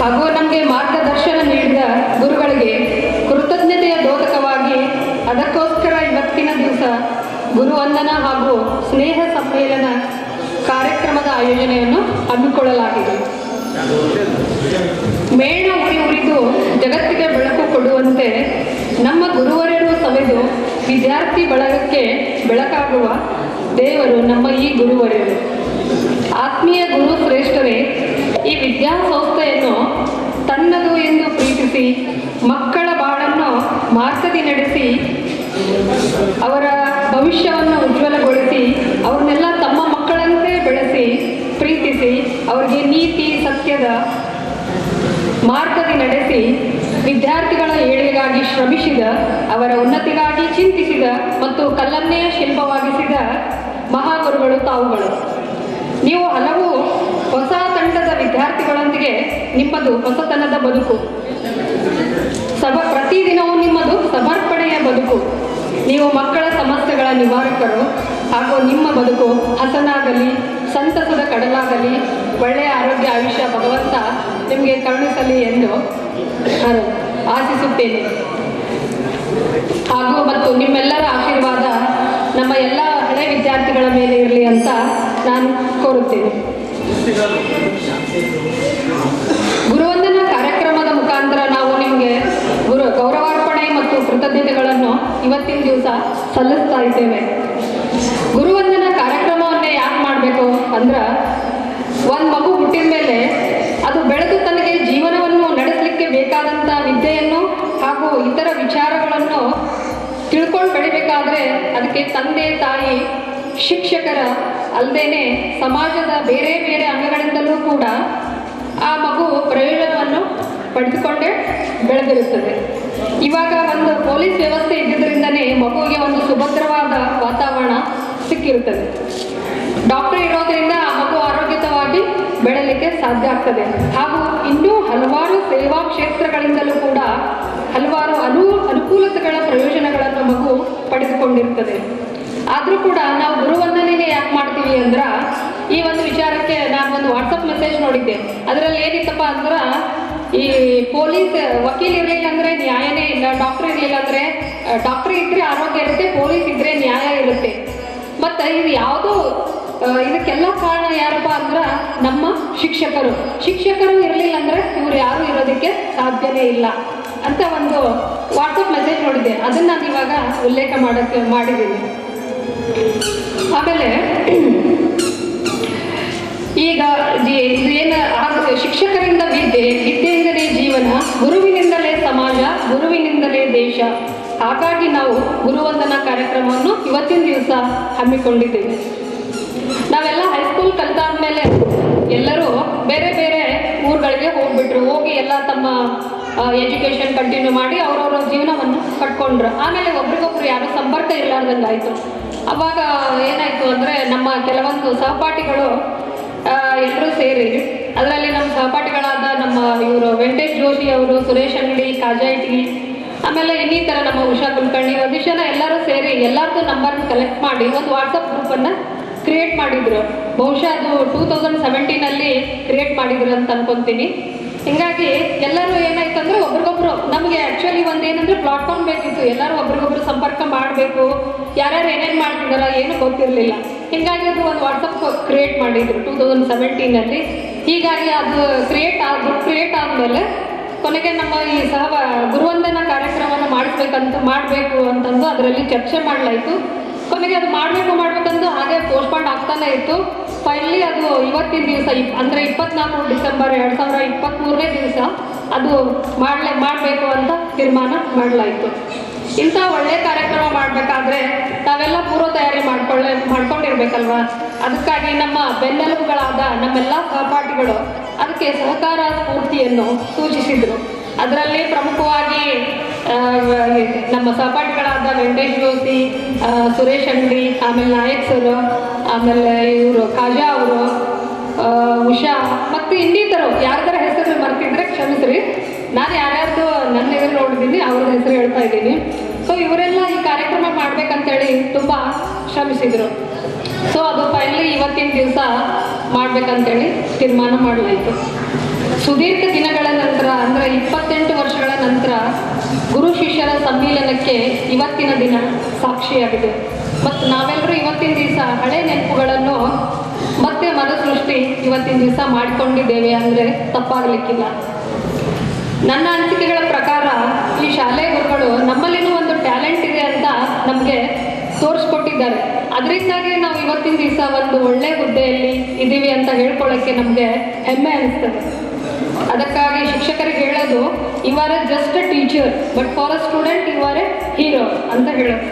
ಹಾಗೂ ನಮಗೆ ಮಾರ್ಗದರ್ಶನ ನೀಡಿದ ಗುರುಗಳಿಗೆ ಕೃತಜ್ಞತೆಯ ದ್ಯೋತಕವಾಗಿ ಅದಕ್ಕೋಸ್ಕರ ಇವತ್ತಿನ ದಿವಸ ಗುರುವಂದನಾ ಹಾಗೂ ಸ್ನೇಹ ಸಮ್ಮೇಳನ ಕಾರ್ಯಕ್ರಮದ ಆಯೋಜನೆಯನ್ನು ಹಮ್ಮಿಕೊಳ್ಳಲಾಗಿದೆ. ಮೇಣ ಉರಿದು ಜಗತ್ತಿಗೆ ಬೆಳಕು ಕೊಡುವಂತೆ ನಮ್ಮ ಗುರುವರರು ಸವೆದು ವಿದ್ಯಾರ್ಥಿ ಬಳಗಕ್ಕೆ ಬೆಳಕಾಗುವ ದೇವರು ನಮ್ಮ ಈ ಗುರುವರರು. ಆತ್ಮೀಯ ಗುರು ಶ್ರೇಷ್ಠರೇ, ಈ ವಿದ್ಯಾಸಂಸ್ಥೆಯನ್ನು ತನ್ನದು ಎಂದು ಪ್ರೀತಿಸಿ ಮಕ್ಕಳ ಬಾಳನ್ನು ಮಾರ್ಗದಿ ನಡೆಸಿ ಅವರ ಭವಿಷ್ಯವನ್ನು ಉಜ್ವಲಗೊಳಿಸಿ ಅವ್ರನ್ನೆಲ್ಲ ತಮ್ಮ ಮಕ್ಕಳಂತೆ ಬೆಳೆಸಿ ಪ್ರೀತಿಸಿ ಅವರಿಗೆ ನೀತಿ ಸತ್ಯದ ಮಾರ್ಗದಿ ನಡೆಸಿ ವಿದ್ಯಾರ್ಥಿಗಳ ಏಳಿಗೆಗಾಗಿ ಶ್ರಮಿಸಿದ, ಅವರ ಉನ್ನತಿಗಾಗಿ ಚಿಂತಿಸಿದ ಮತ್ತು ಕಲ್ಲನ್ನೇ ಶಿಲ್ಪವಾಗಿಸಿದ ಮಹಾಗುರುಗಳು ತಾವುಗಳು. ನೀವು ಹಲವು ಹೊಸ ತಂಡದ ವಿದ್ಯಾರ್ಥಿಗಳೊಂದಿಗೆ ನಿಮ್ಮದು ಹೊಸತನದ ಬದುಕು, ಪ್ರತಿದಿನವೂ ನಿಮ್ಮದು ಸಮರ್ಪಣೆಯ ಬದುಕು. ನೀವು ಮಕ್ಕಳ ಸಮಸ್ಯೆಗಳ ನಿವಾರಕರು ಹಾಗೂ ನಿಮ್ಮ ಬದುಕು ಹಸನಾಗಲಿ, ಸಂತಸದ ಕಡಲಾಗಲಿ, ಒಳ್ಳೆಯ ಆರೋಗ್ಯ ಆಯುಷ್ಯ ಭಗವಂತ ನಿಮಗೆ ಕರುಣಿಸಲಿ ಎಂದು ಆಶಿಸುತ್ತೇನೆ. ಹಾಗೂ ಮತ್ತು ನಿಮ್ಮೆಲ್ಲರ ಆಶೀರ್ವಾದ ನಮ್ಮ ಎಲ್ಲ ಹಳೆ ವಿದ್ಯಾರ್ಥಿಗಳ ಮೇಲೆ ಇರಲಿ ಅಂತ ನಾನು ಕೋರುತ್ತೇನೆ. ಗುರುವಂದನಾ ಕಾರ್ಯಕ್ರಮದ ಮುಖಾಂತರ ನಾವು ನಿಮಗೆ ಗೌರವಾರ್ಪಣೆ ಮತ್ತು ಕೃತಜ್ಞತೆಗಳನ್ನು ಇವತ್ತಿನ ದಿವಸ ಸಲ್ಲಿಸ್ತಾ ಇದ್ದೇವೆ. ಗುರುವಂದನಾ ಕಾರ್ಯಕ್ರಮವನ್ನೇ ಯಾಕೆ ಮಾಡಬೇಕು ಅಂದ್ರೆ, ಒಂದು ಮಗು ಹುಟ್ಟಿದ ಮೇಲೆ ಅದು ಬೆಳೆದು ತನಗೆ ಜೀವನವನ್ನು ನಡೆಸಲಿಕ್ಕೆ ಬೇಕಾದಂಥ ವಿದ್ಯೆಯನ್ನು ಹಾಗೂ ಇತರ ವಿಚಾರಗಳನ್ನು ತಿಳ್ಕೊಂಡು ಬೆಳಿಬೇಕಾದ್ರೆ ಅದಕ್ಕೆ ತಂದೆ ತಾಯಿ ಶಿಕ್ಷಕರ ಅಲ್ಲದೇನೆ ಸಮಾಜದ ಬೇರೆ ಬೇರೆ ಅಂಗಗಳಿಂದಲೂ ಕೂಡ ಆ ಮಗು ಪ್ರಯೋಜನವನ್ನು ಪಡೆದುಕೊಂಡೇ ಬೆಳೆದಿರುತ್ತದೆ. ಇವಾಗ ಒಂದು ಪೊಲೀಸ್ ವ್ಯವಸ್ಥೆ ಇದ್ದಿದ್ದರಿಂದನೇ ಮಗುವಿಗೆ ಒಂದು ಸುಭದ್ರವಾದ ವಾತಾವರಣ ಸಿಕ್ಕಿರುತ್ತದೆ. ಡಾಕ್ಟರ್ ಇರೋದರಿಂದ ಆ ಮಗು ಆರೋಗ್ಯವಾಗಿ ಬೆಳಲಿಕ್ಕೆ ಸಾಧ್ಯ ಆಗ್ತದೆ. ಹಾಗೂ ಇನ್ನೂ ಹಲವಾರು ಸೇವಾ ಕ್ಷೇತ್ರಗಳಿಂದಲೂ ಕೂಡ ಹಲವಾರು ಅನುಕೂಲತೆಗಳ ಪ್ರಯೋಜನಗಳನ್ನು ಮಗು ಪಡೆದುಕೊಂಡಿರ್ತದೆ. ಆದರೂ ಕೂಡ ನಾವು ಗುರುವಂದನೆಗೆ ಯಾಕೆ ಮಾಡ್ತೀವಿ ಅಂದ್ರೆ, ಈ ಒಂದು ವಿಚಾರಕ್ಕೆ ನಾನು ಒಂದು ವಾಟ್ಸಪ್ ಮೆಸೇಜ್ ನೋಡಿದ್ದೆ. ಅದರಲ್ಲಿ ಏನಿತ್ತಪ್ಪ ಅಂದ್ರೆ, ಈ ಪೊಲೀಸ್ ವಕೀಲ್ ಇರಲಿಲ್ಲ ಅಂದರೆ ನ್ಯಾಯನೇ ಇಲ್ಲ, ಡಾಕ್ಟರ್ ಇರಲಿಲ್ಲ ಅಂದರೆ ಡಾಕ್ಟರ್ ಇದ್ದರೆ ಆರೋಗ್ಯ ಇರುತ್ತೆ, ಪೊಲೀಸ್ ಇದ್ದರೆ ನ್ಯಾಯ ಇರುತ್ತೆ. ಮತ್ತು ಇದು ಯಾವುದು ಇದಕ್ಕೆಲ್ಲ ಕಾರಣ ಯಾರಪ್ಪ ಅಂದ್ರೆ ನಮ್ಮ ಶಿಕ್ಷಕರು ಇರಲಿಲ್ಲ ಅಂದರೆ ಇವ್ರು ಯಾರು ಇರೋದಕ್ಕೆ ಸಾಧ್ಯನೇ ಇಲ್ಲ ಅಂತ ಒಂದು ವಾಟ್ಸಪ್ ಮೆಸೇಜ್ ನೋಡಿದ್ದೆ. ಅದನ್ನು ನಾನು ಇವಾಗ ಉಲ್ಲೇಖ ಮಾಡಿದ್ದೀನಿ. ಆಮೇಲೆ ಈಗ ಶಿಕ್ಷಕರಿಂದ ವಿದ್ಯೆಯಿಂದಲೇ ಜೀವನ, ಗುರುವಿನಿಂದಲೇ ಸಮಾಜ, ಗುರುವಿನಿಂದಲೇ ದೇಶ. ಹಾಗಾಗಿ ನಾವು ಗುರುವಂದನಾ ಕಾರ್ಯಕ್ರಮವನ್ನು ಇವತ್ತಿನ ದಿವಸ ಹಮ್ಮಿಕೊಂಡಿದ್ದೇವೆ. ನಾವೆಲ್ಲ ಹೈಸ್ಕೂಲ್ ಕಲಿತಾದ್ಮೇಲೆ ಎಲ್ಲರೂ ಬೇರೆ ಬೇರೆ ಊರುಗಳಿಗೆ ಹೋಗಿ ಎಲ್ಲ ತಮ್ಮ ಎಜುಕೇಷನ್ ಕಂಟಿನ್ಯೂ ಮಾಡಿ ಅವರವರ ಜೀವನವನ್ನು ಕಟ್ಕೊಂಡ್ರು. ಆಮೇಲೆ ಒಬ್ರಿಗೊಬ್ರು ಯಾರು ಸಂಪರ್ಕ ಇರಲಾರ್ದಂಗೆ ಆಯಿತು. ಅವಾಗ ಏನಾಯಿತು ಅಂದರೆ, ನಮ್ಮ ಕೆಲವೊಂದು ಸಹಪಾಠಿಗಳು ಎಲ್ಲರೂ ಸೇರಿ, ಅದರಲ್ಲಿ ನಮ್ಮ ಸಹಪಾಠಿಗಳಾದ ನಮ್ಮ ಇವರು ವೆಂಕಟೇಶ್ ಜೋಶಿ ಅವರು, ಸುರೇಶ್ ಅಂಗಡಿ, ಕಾಜಾಯಿಟಿ, ಆಮೇಲೆ ಇನ್ನಿತರ ನಮ್ಮ ಉಷಾ ಕುಲಕರ್ಣಿ, ಒಂದಿಷ್ಟು ಜನ ಎಲ್ಲರೂ ಸೇರಿ ಎಲ್ಲರದ್ದು ನಂಬರ್ನ ಕಲೆಕ್ಟ್ ಮಾಡಿ ಒಂದು ವಾಟ್ಸಪ್ ಗ್ರೂಪನ್ನು ಕ್ರಿಯೇಟ್ ಮಾಡಿದ್ರು. ಬಹುಶಃ ಅದು 2017 ಕ್ರಿಯೇಟ್ ಮಾಡಿದ್ರು ಅಂತ ಅನ್ಕೊತೀನಿ. ಹಿಂಗಾಗಿ ಎಲ್ಲರೂ ಏನಾಯ್ತು ಅಂದರೆ, ಒಬ್ರಿಗೊಬ್ರು ನಮಗೆ ಆ್ಯಕ್ಚುಲಿ ಒಂದು ಏನಂದರೆ ಪ್ಲಾಟ್ಫಾರ್ಮ್ ಬೇಕಿತ್ತು. ಎಲ್ಲರೂ ಒಬ್ರಿಗೊಬ್ರು ಸಂಪರ್ಕ ಮಾಡಬೇಕು, ಯಾರ್ಯಾರು ಏನೇನು ಮಾಡ್ತಿದಾರ ಏನು ಗೊತ್ತಿರಲಿಲ್ಲ. ಹಿಂಗಾಗಿ ಅದು ಒಂದು ವಾಟ್ಸಪ್ ಕ್ರಿಯೇಟ್ ಮಾಡಿದ್ರು 2017. ಹೀಗಾಗಿ ಅದು ಕ್ರಿಯೇಟ್ ಆದಮೇಲೆ ಕೊನೆಗೆ ನಮ್ಮ ಈ ಗುರುವಂದನಾ ಕಾರ್ಯಕ್ರಮವನ್ನು ಮಾಡಬೇಕು ಅಂತಂದು ಅದರಲ್ಲಿ ಚರ್ಚೆ ಮಾಡಲಾಯಿತು. ಕೊನೆಗೆ ಅದು ಮಾಡಬೇಕಂದು ಹಾಗೆ ಪೋಸ್ಟ್ಪಾಂಡ್ ಆಗ್ತಾನೆ ಇತ್ತು. ಫೈನಲಿ ಅದು ಇವತ್ತಿನ ದಿವಸ ಅಂದರೆ 24 ಡಿಸೆಂಬರ್ 2023 ದಿವಸ ಅದು ಮಾಡಬೇಕು ಅಂತ ತೀರ್ಮಾನ ಮಾಡಲಾಯಿತು. ಇಂಥ ಒಳ್ಳೆಯ ಕಾರ್ಯಕ್ರಮ ಮಾಡಬೇಕಾದ್ರೆ ನಾವೆಲ್ಲ ಪೂರ್ವ ತಯಾರಿ ಮಾಡ್ಕೊಂಡಿರ್ಬೇಕಲ್ವ. ಅದಕ್ಕಾಗಿ ನಮ್ಮ ಬೆನ್ನೆಲುಬುಗಳಾದ ನಮ್ಮೆಲ್ಲ ಸಹಪಾಠಿಗಳು ಅದಕ್ಕೆ ಸಹಕಾರ ಸ್ಫೂರ್ತಿಯನ್ನು ಸೂಚಿಸಿದರು. ಅದರಲ್ಲಿ ಪ್ರಮುಖವಾಗಿ ನಮ್ಮ ಸಹಪಾಠಿಗಳಾದ ವೆಂಕಟೇಶ್ ಜೋಶಿ, ಸುರೇಶ್ ಅಂಗಡಿ, ಆಮೇಲೆ ನಾಯಕ್ ಸರ್, ಆಮೇಲೆ ಇವರು ಕಾಜಾ ಅವರು, ಉಷಾ ಮತ್ತು ಇನ್ನಿತರು ಯಾರ್ದಾರ ಹೆಸರು ಮರ್ತಿದ್ರೆ ಕ್ಷಮಿಸ್ರಿ. ನಾನು ಯಾರ್ಯಾರ್ದು ನನ್ನ ಎದುರು ನೋಡಿದ್ದೀನಿ ಅವ್ರದ್ದು ಹೆಸರು ಹೇಳ್ತಾ ಇದ್ದೀನಿ. ಸೊ ಇವರೆಲ್ಲ ಈ ಕಾರ್ಯಕ್ರಮ ಮಾಡ್ಬೇಕಂತೇಳಿ ತುಂಬ ಶ್ರಮಿಸಿದರು. ಸೊ ಅದು ಫೈನಲಿ ಇವತ್ತಿನ ದಿವಸ ಮಾಡಬೇಕಂತೇಳಿ ತೀರ್ಮಾನ ಮಾಡಲಾಯಿತು. ಸುದೀರ್ಘ ದಿನಗಳ ನಂತರ ಅಂದರೆ 28 ವರ್ಷಗಳ ನಂತರ ಗುರು ಶಿಷ್ಯರ ಸಮ್ಮಿಲನಕ್ಕೆ ಇವತ್ತಿನ ದಿನ ಸಾಕ್ಷಿಯಾಗಿದೆ. ಮತ್ತು ನಾವೆಲ್ಲರೂ ಇವತ್ತಿನ ದಿವಸ ಹಳೆ ನೆನಪುಗಳನ್ನು ಮತ್ತೆ ಮರುಸೃಷ್ಟಿ ಇವತ್ತಿನ ದಿವಸ ಮಾಡಿಕೊಂಡಿದ್ದೇವೆ ಅಂದರೆ ತಪ್ಪಾಗಲಿಕ್ಕಿಲ್ಲ. ನನ್ನ ಅನಿಸಿಕೆಗಳ ಪ್ರಕಾರ ಈ ಶಾಲೆ ಗುರುಗಳು ನಮ್ಮಲ್ಲಿನೂ ಒಂದು ಟ್ಯಾಲೆಂಟ್ ಇದೆ ಅಂತ ನಮಗೆ ತೋರಿಸ್ಕೊಟ್ಟಿದ್ದಾರೆ. ಅದರಿಂದಾಗಿ ನಾವು ಇವತ್ತಿನ ದಿವಸ ಒಂದು ಒಳ್ಳೆ ಹುದ್ದೆಯಲ್ಲಿ ಇದ್ದೀವಿ ಅಂತ ಹೇಳ್ಕೊಳ್ಳೋಕ್ಕೆ ನಮಗೆ ಹೆಮ್ಮೆ ಅನಿಸ್ತದೆ. ಅದಕ್ಕಾಗಿ ಶಿಕ್ಷಕರಿಗೆ ಹೇಳೋದು, you are a just a teacher but for a student you are a hero ಅಂತ ಹೇಳೋದು.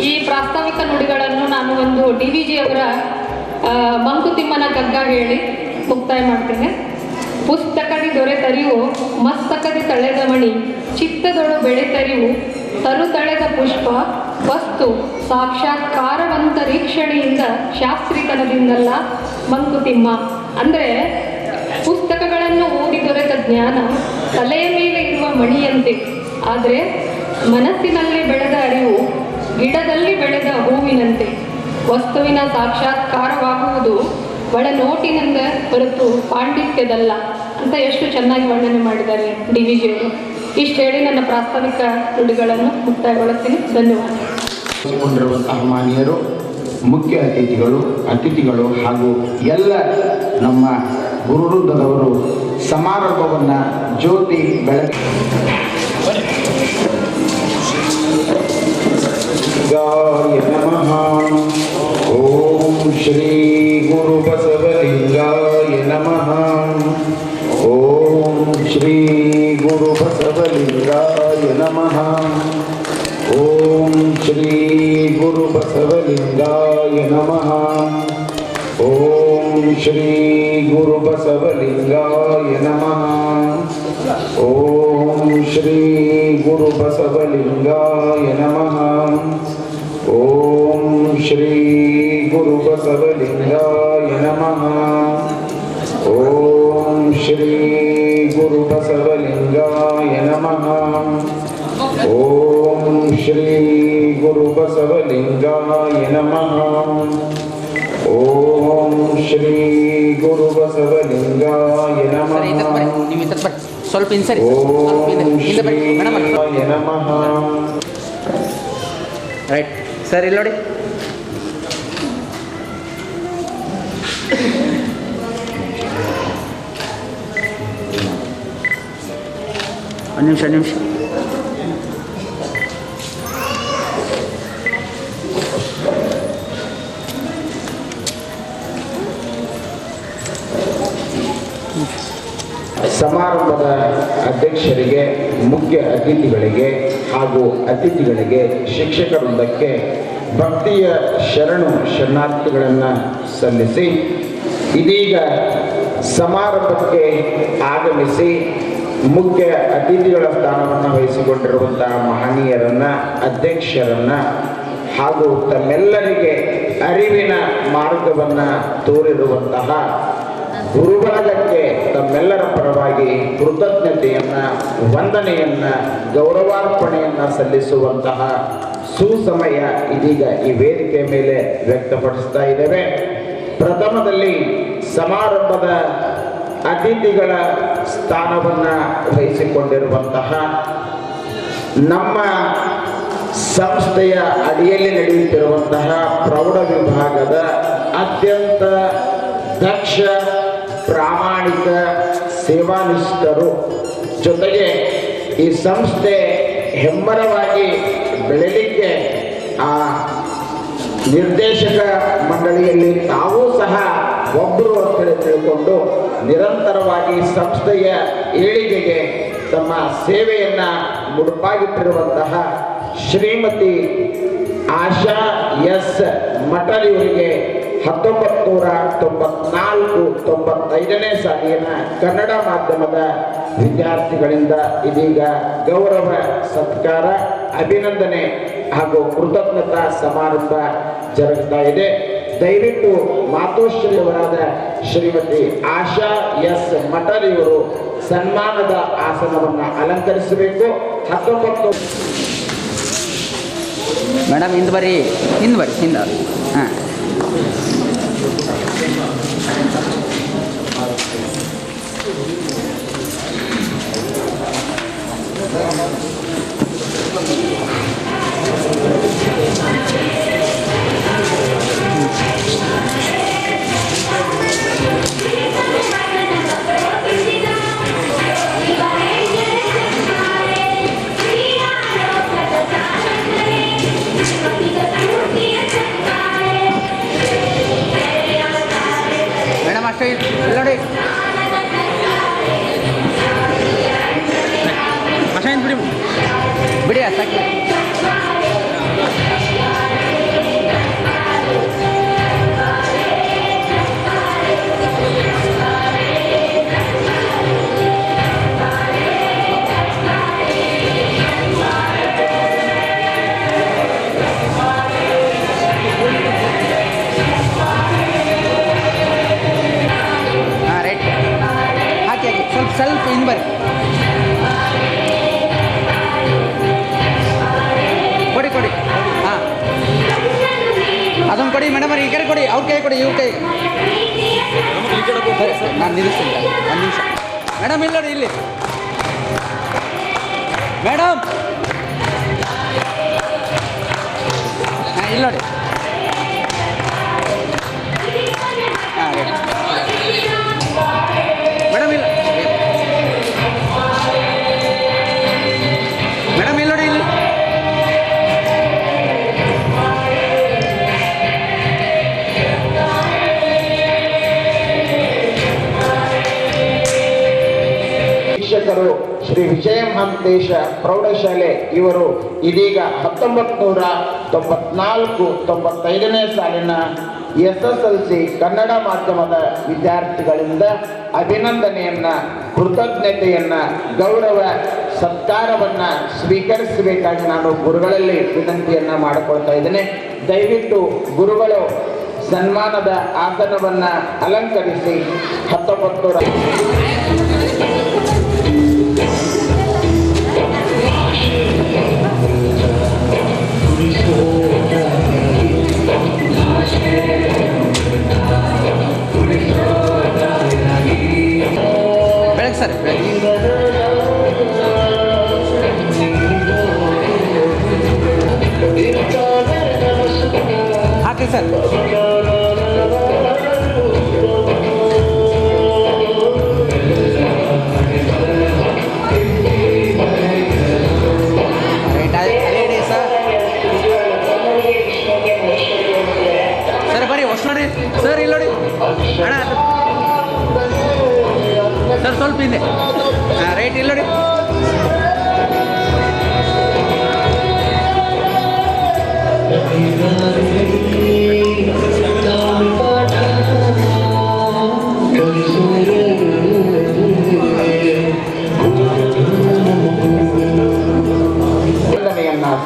ಈ ಪ್ರಾಸ್ತಾವಿಕ ನುಡಿಗಳನ್ನು ನಾನು ಒಂದು DVG ಅವರ ಮಂಕುತಿಮ್ಮನ ಕಗ್ಗ ಹೇಳಿ ಮುಕ್ತಾಯ ಮಾಡ್ತೇನೆ. ಪುಸ್ತಕದಿ ದೊರೆತರಿವು ಮಸ್ತಕದಿ ತಳೆದ ಮಣಿ, ಚಿತ್ತದೊಳು ಬೆಳೆತರಿವು ತರುತಳೆದ ಪುಷ್ಪ, ವಸ್ತು ಸಾಕ್ಷಾತ್ಕಾರವಂತರೀಕ್ಷಣೆಯಿಂದ ಶಾಸ್ತ್ರೀತನದಿಂದಲ್ಲ ಮಂಕುತಿಮ್ಮ. ಅಂದರೆ ಪುಸ್ತಕಗಳನ್ನು ಓದಿ ದೊರೆತ ಜ್ಞಾನ ತಲೆಯ ಮೇಲೆ ಇರುವ ಮಣಿಯಂತೆ, ಆದರೆ ಮನಸ್ಸಿನಲ್ಲಿ ಬೆಳೆದ ಅರಿವು ಗಿಡದಲ್ಲಿ ಬೆಳೆದ ಹೂವಿನಂತೆ. ವಸ್ತುವಿನ ಸಾಕ್ಷಾತ್ಕಾರವಾಗುವುದು ಒಳನೋಟಿನಿಂದ ಹೊರತು ಪಾಂಡಿತ್ಯದಲ್ಲ ಅಂತ ಎಷ್ಟು ಚೆನ್ನಾಗಿ ವರ್ಣನೆ ಮಾಡಿದ್ದಾರೆ DVG ಅವರು. ಇಷ್ಟು ಹೇಳಿ ನನ್ನ ಪ್ರಾಸ್ತಾವಿಕ ನುಡಿಗಳನ್ನು ಮುಕ್ತಾಯಗೊಳಿಸ್ತೀನಿ. ಧನ್ಯವಾದ. ಮಾನ್ಯರು, ಮುಖ್ಯ ಅತಿಥಿಗಳು ಹಾಗೂ ಎಲ್ಲ ನಮ್ಮ ಗುರುವೃಂದದವರು ಸಮಾರಂಭವನ್ನು ಜ್ಯೋತಿ ಬೆಳಗ್ಗೆ ನಮಃ. ಓಂ ಶ್ರೀ ಗುರು ಬಸವಲಿಂಗಾಯ ನಮಃ. ಓಂ ಶ್ರೀ ಗುರು ಬಸವಲಿಂಗಾಯ ನಮಃ. ಓಂ ಶ್ರೀ ಗುರು ಬಸವಲಿಂಗಾಯ ನಮಃ. ಓಂ ಶ್ರೀ ಗುರು ಬಸವಲಿಂಗಾಯ ನಮಃ. ಓಂ ಶ್ರೀ ಗುರು ಬಸವಲಿಂಗಾಯ ನಮಃ. ಓಂ ಶ್ರೀ ಗುರು ಬಸವಲಿಂಗಾಯ ನಮಃ. ಓಂ ಶ್ರೀ ಗುರು ಬಸವಲಿಂಗಾಯ ನಮಃ. ಓಂ ಶ್ರೀ ಗುರು ಬಸವಲಿಂಗಾಯ ನಮಃ. ಓಂ ಶ್ರೀ ಗುರು ಬಸವಲಿಂಗಾಯ ಸರಿ ನಮಃ. ಇದ್ದಕ್ಕೆ ಬರ್ರಿ, ನೀವು ಇದ್ದಕ್ಕೆ ಬರ್ರಿ, ಸ್ವಲ್ಪ ಇನ್ ಸರಿ, ಸ್ವಲ್ಪ ಓಂ ಹಿಂದೆ ಬರ್ರಿ ಮೇಡಮ್. ಶ್ರೀ ನಮಃ. ರೈಟ್ ಸರ್, ಇಲ್ಲಿ ನೋಡಿ. ಒಂದು ನಿಮಿಷ. ಸಮಾರಂಭದ ಅಧ್ಯಕ್ಷರಿಗೆ, ಮುಖ್ಯ ಅತಿಥಿಗಳಿಗೆ ಹಾಗೂ ಅತಿಥಿಗಳಿಗೆ, ಶಿಕ್ಷಕ ವೃಂದಕ್ಕೆ ಭಕ್ತಿಯ ಶರಣಾರ್ಥಿಗಳನ್ನು ಸಲ್ಲಿಸಿ ಇದೀಗ ಸಮಾರಂಭಕ್ಕೆ ಆಗಮಿಸಿ ಮುಖ್ಯ ಅತಿಥಿಗಳ ಸ್ಥಾನವನ್ನು ವಹಿಸಿಕೊಂಡಿರುವಂತಹ ಮಹನೀಯರನ್ನು, ಅಧ್ಯಕ್ಷರನ್ನು ಹಾಗೂ ತಮ್ಮೆಲ್ಲರಿಗೆ ಅರಿವಿನ ಮಾರ್ಗವನ್ನು ತೋರಿರುವಂತಹ ಗುರುಬಳಗಕ್ಕೆ ತಮ್ಮೆಲ್ಲರ ಪರವಾಗಿ ಕೃತಜ್ಞತೆಯನ್ನು, ವಂದನೆಯನ್ನು, ಗೌರವಾರ್ಪಣೆಯನ್ನು ಸಲ್ಲಿಸುವಂತಹ ಸುಸಮಯ ಇದೀಗ ಈ ವೇದಿಕೆ ಮೇಲೆ ವ್ಯಕ್ತಪಡಿಸ್ತಾ ಇದ್ದೇವೆ. ಪ್ರಥಮದಲ್ಲಿ ಸಮಾರಂಭದ ಅತಿಥಿಗಳ ಸ್ಥಾನವನ್ನು ವಹಿಸಿಕೊಂಡಿರುವಂತಹ ನಮ್ಮ ಸಂಸ್ಥೆಯ ಅಡಿಯಲ್ಲಿ ನಡೆಯುತ್ತಿರುವಂತಹ ಪ್ರೌಢ ವಿಭಾಗದ ಅತ್ಯಂತ ದಕ್ಷ, ಪ್ರಾಮಾಣಿಕ, ಸೇವಾನಿಷ್ಠರು, ಜೊತೆಗೆ ಈ ಸಂಸ್ಥೆ ಹೆಮ್ಮರವಾಗಿ ಬೆಳೆಯಲಿಕ್ಕೆ ಆ ನಿರ್ದೇಶಕ ಮಂಡಳಿಯಲ್ಲಿ ತಾವೂ ಸಹ ಒಬ್ಬರು ಅಂತ ತಿಳ್ಕೊಂಡು ನಿರಂತರವಾಗಿ ಸಂಸ್ಥೆಯ ಏಳಿಗೆಗೆ ತಮ್ಮ ಸೇವೆಯನ್ನು ಮುಡುಪಾಗಿಟ್ಟಿರುವಂತಹ ಶ್ರೀಮತಿ ಆಶಾ ಎಸ್ ಮಠಲ್ ಇವರಿಗೆ 1994-95ನೇ ಸಾಲಿನ ಕನ್ನಡ ಮಾಧ್ಯಮದ ವಿದ್ಯಾರ್ಥಿಗಳಿಂದ ಇದೀಗ ಗೌರವ ಸತ್ಕಾರ, ಅಭಿನಂದನೆ ಹಾಗೂ ಕೃತಜ್ಞತಾ ಸಮಾರಂಭ ಜರುಗ್ತಾ ಇದೆ. ದಯವಿಟ್ಟು ಮಾತೋಶ್ರೀಯವರಾದ ಶ್ರೀಮತಿ ಆಶಾ ಎಸ್ ಮಠಲ್ ಇವರು ಸನ್ಮಾನದ ಆಸನವನ್ನು ಅಲಂಕರಿಸಬೇಕು. 19 ಮೇಡಮ್ ಹಿಂದೆ ಬರ್ರಿ. ಹಾಂ ಮೇಡಮ್ ಅಷ್ಟೇ ಇಲ್ಲ ನೋಡಿ. ಮಷಾಯಿನ್ ಬಿಡಿ ಸಾಕಿ. ಹಾಂ ರೈಟ್, ಹಾಕಿ ಸ್ವಲ್ಪ ಹಿಂದೆ ಬರ್ರಿ. ಕೊಡಿ ಹಾಂ, ಅದೊಂದು ಕೊಡಿ ಮೇಡಮ್. ಈ ಕಡೆ ಕೊಡಿ, ಅವ್ರ ಕೈ ಕೊಡಿ, ಇವ್ರ ಕೈ. ನಾನು ನಿಲ್ಲಿಸ್ತೀನಿ ಒಂದು ನಿಮಿಷ. ಮೇಡಮ್ ಇಲ್ಲಿ ನೋಡಿ, ಇಲ್ಲಿ ಮೇಡಮ್. ಹಾಂ ಇಲ್ಲಿ ನೋಡಿ. ಹಾಂ ರೈಟ್ ಮೇಡಮ್, ಇಲ್ಲ ಮೇಡಮ್, ಇಲ್ಲಿ ನೋಡಿ, ಇಲ್ಲಿ ಶಿಕ್ಷಕರು ಶ್ರೀ ವಿಜಯಮಹಾಂತೇಶ ಪ್ರೌಢಶಾಲೆ ಇವರು ಇದೀಗ 1994-95ನೇ ಸಾಲಿನ SSLC ಕನ್ನಡ ಮಾಧ್ಯಮದ ವಿದ್ಯಾರ್ಥಿಗಳಿಂದ ಅಭಿನಂದನೆಯನ್ನ, ಕೃತಜ್ಞತೆಯನ್ನ, ಗೌರವ ಸತ್ಕಾರವನ್ನ ಸ್ವೀಕರಿಸಬೇಕಾಗಿ ನಾನು ಗುರುಗಳಲ್ಲಿ ವಿನಂತಿಯನ್ನ ಮಾಡಿಕೊಳ್ತಾ ಇದ್ದೇನೆ. ದಯವಿಟ್ಟು ಗುರುಗಳು ಸನ್ಮಾನದ ಆಸನವನ್ನ ಅಲಂಕರಿಸಿ 1900 ಬೆಳಗ್ಗೆ ಸರ್ ಹಾಕಿ ಸರ್. ಸರ್ ಬರ್ರಿ ಹೊಸ ನೋಡಿ ಸರ್, ಇಲ್ಲಿ ನೋಡಿ ಅಣ್ಣ ಸರ್, ಸ್ವಲ್ಪ ಹಿಂದೆ ರೈಟ್, ಇಲ್ಲಿ ನೋಡಿ.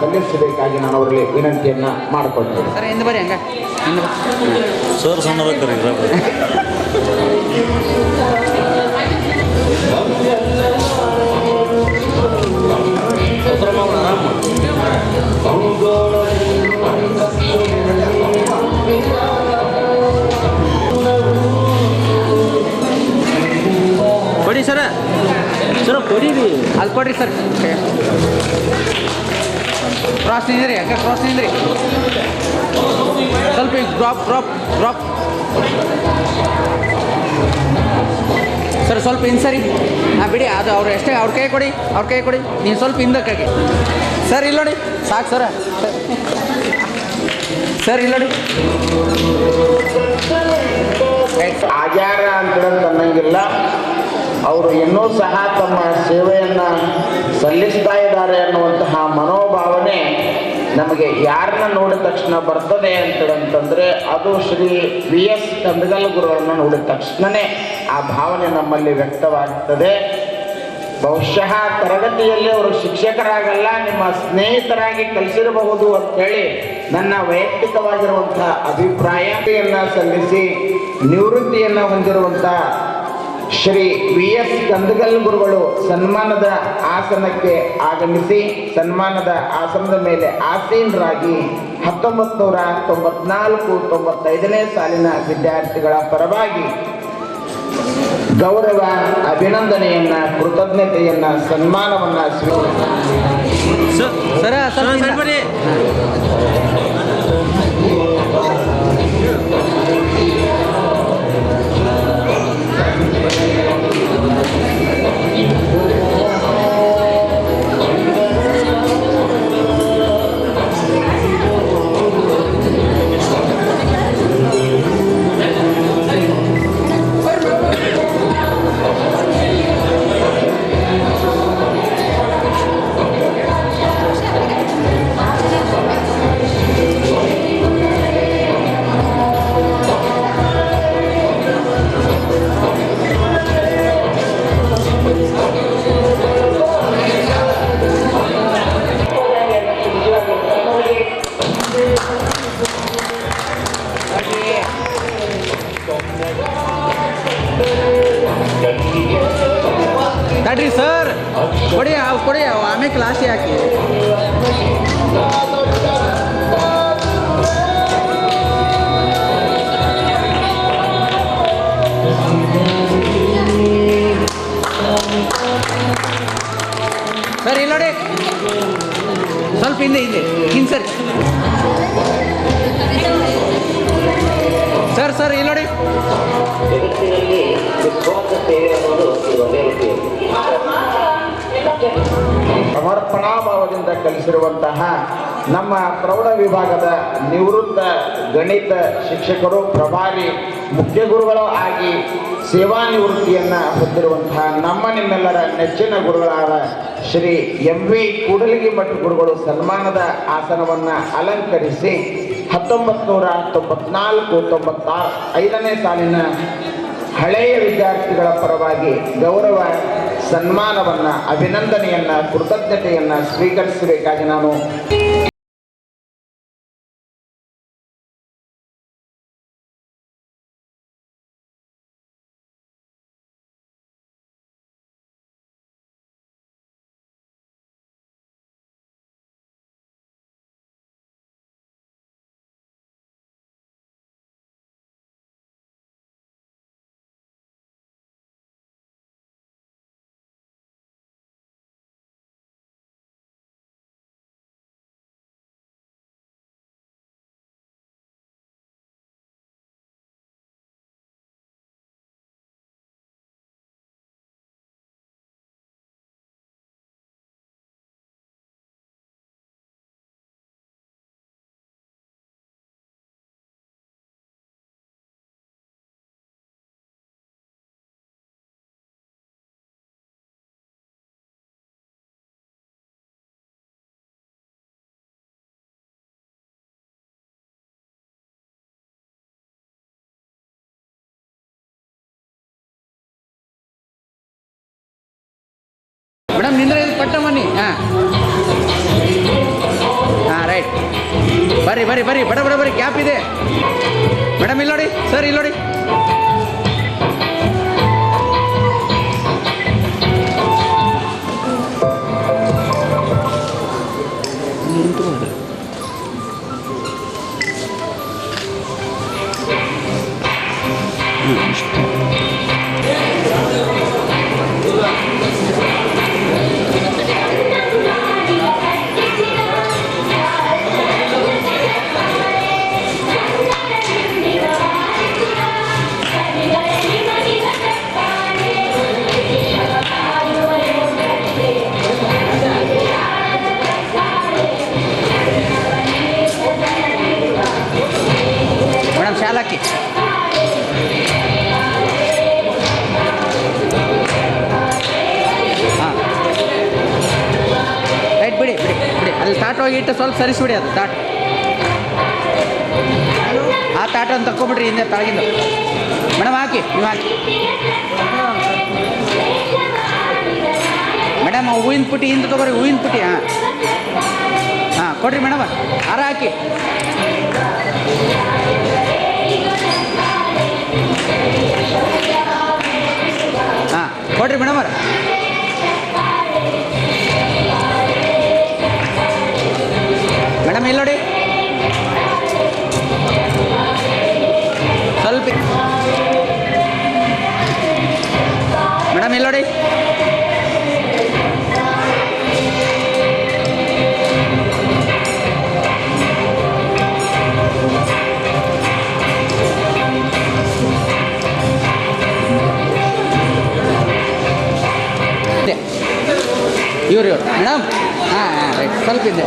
ಸಲ್ಲಿಸಬೇಕಾಗಿ ನಾನು ಅವರಲ್ಲಿ ವಿನಂತಿಯನ್ನ ಮಾಡಿಕೊಳ್ತೇನೆ. ಸರ್ ಹಿಂದೆ ಬರ್ರಿ, ಹಂಗ ಹಿಂದೆ ಸರ್ ಸಣ್ಣದಾಗ್ತಾರೆ ಕೊಡಿ ಸರ, ಸರ್ ಕೊಡಿರಿ, ಅಲ್ಲಿ ಕೊಡ್ರಿ ಸರ್. ಕ್ರಾಸ್ ನಿಂದ್ರಿ, ಯಾಕೆ ಕ್ರಾಸ್ ನಿಂದ್ರಿ, ಸ್ವಲ್ಪ ಈಗ ಡ್ರಾಪ್ ಡ್ರಾಪ್ ಡ್ರಾಪ್ ಸರ್, ಸ್ವಲ್ಪ ಹಿಂದೆ ಸರಿ. ಬಿಡಿ, ಅದು ಅವ್ರು ಎಷ್ಟೇ ಅವ್ರ ಕೈ ಕೊಡಿ, ಅವ್ರ ಕೈ ಕೊಡಿ, ನೀವು ಸ್ವಲ್ಪ ಹಿಂದಕ್ಕಾಗಿ ಸರ್. ಇಲ್ಲಿ ನೋಡಿ, ಸಾಕು ಸರ. ಸರ್ ಇಲ್ಲಿ ನೋಡಿ, ಆಗ್ಯಾರ ಅಂತ ಅನ್ನಂಗಿಲ್ಲ, ಅವರು ಇನ್ನೂ ಸಹ ತಮ್ಮ ಸೇವೆಯನ್ನ ಸಲ್ಲಿಸ್ತಾ ಇದ್ದಾರೆ ಅನ್ನುವಂತಹ ಮನೋಭಾವನೆ ನಮಗೆ ಯಾರನ್ನ ನೋಡಿದ ತಕ್ಷಣ ಬರ್ತದೆ ಅಂತಂದ್ರೆ ಅದು ಶ್ರೀ VS ಕಂದಗಲ್ ಗುರುಗಳನ್ನ ನೋಡಿದ ತಕ್ಷಣನೇ ಆ ಭಾವನೆ ನಮ್ಮಲ್ಲಿ ವ್ಯಕ್ತವಾಗ್ತದೆ. ಬಹುಶಃ ತರಗತಿಯಲ್ಲಿ ಅವರು ಶಿಕ್ಷಕರಾಗಲ್ಲ, ನಿಮ್ಮ ಸ್ನೇಹಿತರಾಗಿ ಕಲಿಸಿರಬಹುದು ಅಂತೇಳಿ ನನ್ನ ವೈಯಕ್ತಿಕವಾಗಿರುವಂತಹ ಅಭಿಪ್ರಾಯನ್ನ ಸಲ್ಲಿಸಿ ನಿವೃತ್ತಿಯನ್ನು ಹೊಂದಿರುವಂತಹ ಶ್ರೀ VS ಕಂದಗಲ್ ಗುರುಗಳು ಸನ್ಮಾನದ ಆಸನಕ್ಕೆ ಆಗಮಿಸಿ ಸನ್ಮಾನದ ಆಸನದ ಮೇಲೆ ಆಸೀನರಾಗಿ 1994-95ನೇ ಸಾಲಿನ ವಿದ್ಯಾರ್ಥಿಗಳ ಪರವಾಗಿ ಗೌರವ ಅಭಿನಂದನೆಯನ್ನ, ಕೃತಜ್ಞತೆಯನ್ನ, ಸನ್ಮಾನವನ್ನ ಸರ ಸರ್ ಬರ್ರಿ. ತಡ್ರಿ ಸರ್, ಕೊಡಿ ಕೊಡಿ, ಆಮೇಲೆ ಕ್ಲಾಸ್ ಯಾಕೆ. ಸರ್ ಇಲ್ಲಿ ನೋಡಿ, ಸ್ವಲ್ಪ ಹಿಂದೆ ಹಿಂದೆ ಹಿಂದೆ ಸರ್. ಸರ್ ಇಲ್ಲಿ ನೋಡಿ, ಸಮರ್ಪಣಾಭಾವದಿಂದ ಕಲಿಸಿರುವಂತಹ ನಮ್ಮ ಪ್ರೌಢ ವಿಭಾಗದ ನಿವೃತ್ತ ಗಣಿತ ಶಿಕ್ಷಕರು, ಪ್ರಭಾರಿ ಮುಖ್ಯ ಗುರುಗಳು ಆಗಿ ಸೇವಾನಿವೃತ್ತಿಯನ್ನು ಹೊಂದಿರುವಂತಹ ನಮ್ಮ ನಿಮ್ಮೆಲ್ಲರ ನೆಚ್ಚಿನ ಗುರುಗಳಾದ ಶ್ರೀ MV ಕೂಡಲಿಗಿ ಮಠ ಗುರುಗಳು ಸನ್ಮಾನದ ಆಸನವನ್ನು ಅಲಂಕರಿಸಿ 1994-95ನೇ ಸಾಲಿನ ಹಳೆಯ ವಿದ್ಯಾರ್ಥಿಗಳ ಪರವಾಗಿ ಗೌರವ ಸನ್ಮಾನವನ್ನು ಅಭಿನಂದನೆಯನ್ನು ಕೃತಜ್ಞತೆಯನ್ನು ಸ್ವೀಕರಿಸಬೇಕಾಗಿ ನಾನು ಮೇಡಮ್ ನಿಂದ್ರೆ ಇಲ್ಲಿ ಪಟ್ಟ ಬನ್ನಿ. ಹಾಂ ರೈಟ್. ಬರ್ರಿ ಬರ್ರಿ ಬರ್ರಿ ಬಡ ಬಡ ಬರ್ರಿ, ಗ್ಯಾಪ್ ಇದೆ ಮೇಡಮ್. ಇಲ್ಲಿ ನೋಡಿ ಸರ್, ಇಲ್ಲಿ ನೋಡಿ. ಮೇಡಮ್ ಶಾಲಾಕಿ. ಹಾಂ ರೈಟ್, ಬಿಡಿ ಬಿಡಿ ಬಿಡಿ. ಅಲ್ಲಿ ತಾಟ್ ಹೋಗಿ ಇಟ್ಟು ಸ್ವಲ್ಪ ಸರಿಸ್ಬಿಡಿ. ಅದು ತಾಟ್, ಆ ತಾಟನ್ನು ತಕ್ಕೊಬಿಡ್ರಿ ಹಿಂದೆ ತಾಗಿಂದು. ಮೇಡಮ್ ಹಾಕಿ, ನೀವು ಹಾಕಿ ಮೇಡಮ್. ಹೂವಿನ ಪುಟ್ಟಿ ಹಿಂದೆ ತೊಗೊರಿ, ಹೂವಿನ ಪುಟ್ಟಿ. ಹಾಂ ಹಾಂ ಕೊಡ್ರಿ ಮೇಡಮ್. ಹಾರ ಹಾಕಿ. ಹಾಂ ಕೊಡ್ರಿ ಮೇಡಮ್ ಅವ್ರ. ಮೇಡಮ್ ಇಲ್ಲಿ ನೋಡಿ, ಸ್ವಲ್ಪ ಮೇಡಮ್ ಇಲ್ಲಿ ನೋಡಿ. ಇವ್ರು ಮೇಡಮ್. ಹಾಂ ಹಾಂ ರೈಟ್, ಸ್ವಲ್ಪ ಇದೆ.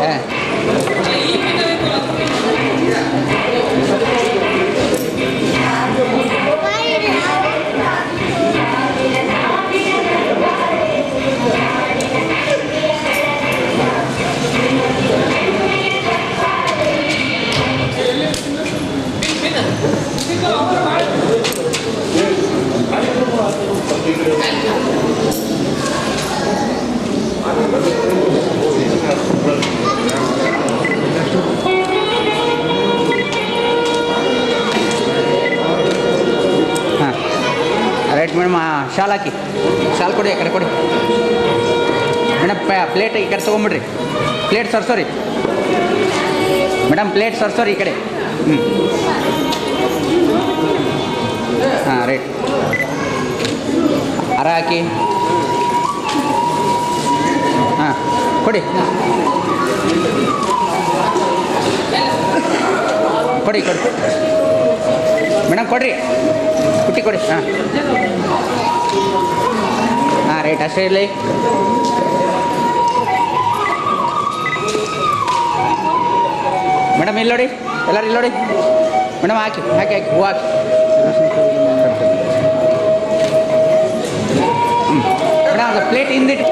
ಹಾಂ ರೈಟ್ ಮೇಡಮ್. ಶಾಲ್ ಹಾಕಿ, ಶಾಲ್ ಕೊಡಿ, ಆ ಕಡೆ ಕೊಡಿ ಮೇಡಮ್. ಪ್ಲೇಟ್ ಈ ಕಡೆ ತೊಗೊಂಬಿಡ್ರಿ. ಪ್ಲೇಟ್ ಸರ್ಸೋರಿ ಮೇಡಮ್, ಪ್ಲೇಟ್ ಸರ್ಸೋರಿ ಈ ಕಡೆ. ಹ್ಞೂ ಹಾಂ ರೈಟ್. ಹಾರ ಹಾಕಿ. ಹಾಂ ಕೊಡಿ ಕೊಡಿ ಕೊಡಿ ಮೇಡಮ್, ಕೊಡಿರಿ ಪುಟ್ಟಿ ಕೊಡಿ. ಹಾಂ ಹಾಂ ರೈಟ್, ಅಷ್ಟೇ ಇರಲಿ. ಮೇಡಮ್ ಇಲ್ಲಿ ನೋಡಿ, ಎಲ್ಲರೂ ಇಲ್ಲಿ ನೋಡಿ ಮೇಡಮ್. ಹಾಕಿ ಹಾಕಿ ಹಾಕಿ, ಹೂವು ಹಾಕಿ. ಪ್ಲೇಟ್ ಹಿಂದಿಟ್ಟು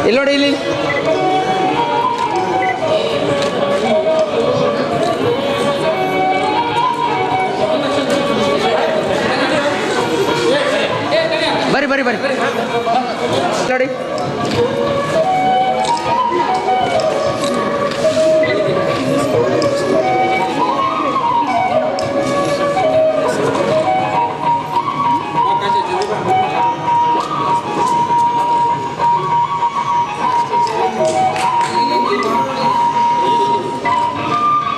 ಇಲ್ಲಿ ನೋಡಿ ಇಲ್ಲಿ ಬರ್ರಿ ನೋಡಿ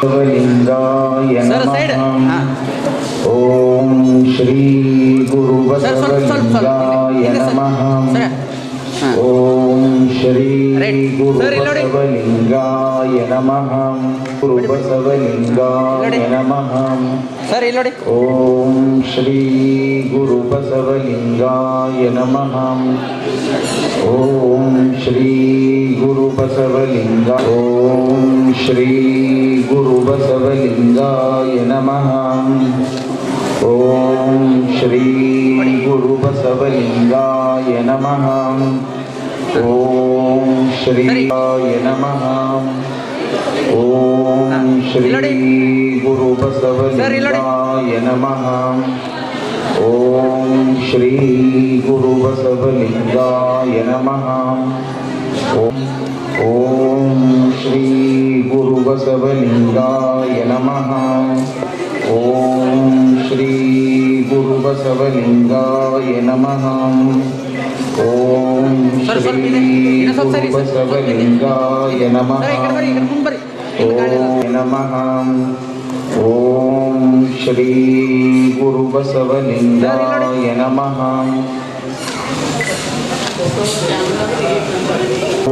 ಬಸವಲಿಂಗಾಯ ಸರ್ ಸೈಡ್ ನಮಃ. ಹಾಂ ಓಂ ಶ್ರೀ ಗುರು ಸರ್ ಬಸವಲಿಂಗಾಯ ನಮಃ. ಹಾಂ ಓಂ ಶ್ರೀ Right. ಗುರು Sir, ಇಲ್ಲಿ ನೋಡಿ. ಬಸವಲಿಂಗಾಯ ನಮಃ. ಗುರು ಬಸವಲಿಂಗಾಯ ನಮಃ. ಸರ್ ಇಲ್ಲಿ ನೋಡಿ ಓಂ ಶ್ರೀ ಗುರು ಬಸವಲಿಂಗಾಯ ನಮಃ. ಓಂ ಶ್ರೀ ಗುರು ಬಸವಲಿಂಗ. ಓಂ ಶ್ರೀ ಗುರು ಬಸವಲಿಂಗಾಯ ನಮಃ. ಓಂ ಶ್ರೀ ಗುರು ಬಸವಲಿಂಗಾಯ ನಮಃ. ಓಂ ಶ್ರೀಯಾಯ ನಮಃ. ಓಂ ಶ್ರೀ ಗುರು ಬಸವಲಿಂಗಾಯ ನಮಃ. ಓಂ ಶ್ರೀ ಗುರು ಬಸವಲಿಂಗಾಯ ನಮಃ. ಓಂ ಶ್ರೀ ಗುರು ಬಸವಲಿಂಗಾಯ ನಮಃ. ಓಂ ಶ್ರೀ ಗುರು ಬಸವಲಿಂಗಾಯ ನಮಃ. ಓಂ ಸರ್, ಸ್ವಲ್ಪ ಶ್ರೀ ಇದೆ. ಇನ್ನೂ ಸ್ವಲ್ಪ ಸರಿ, ಗುರು ಸರ್. ಬಸವಲಿಂಗಾಯ ನಮಃ. ಸರ್ ಈ ಕಡೆ ಬರ್ರಿ ಮುಂದೆ ಬರ್ರಿ ಓಂ ನಮಃ. ಓಂ ಶ್ರೀ ಗುರು ಬಸವಲಿಂಗಾಯ ನಮಃ.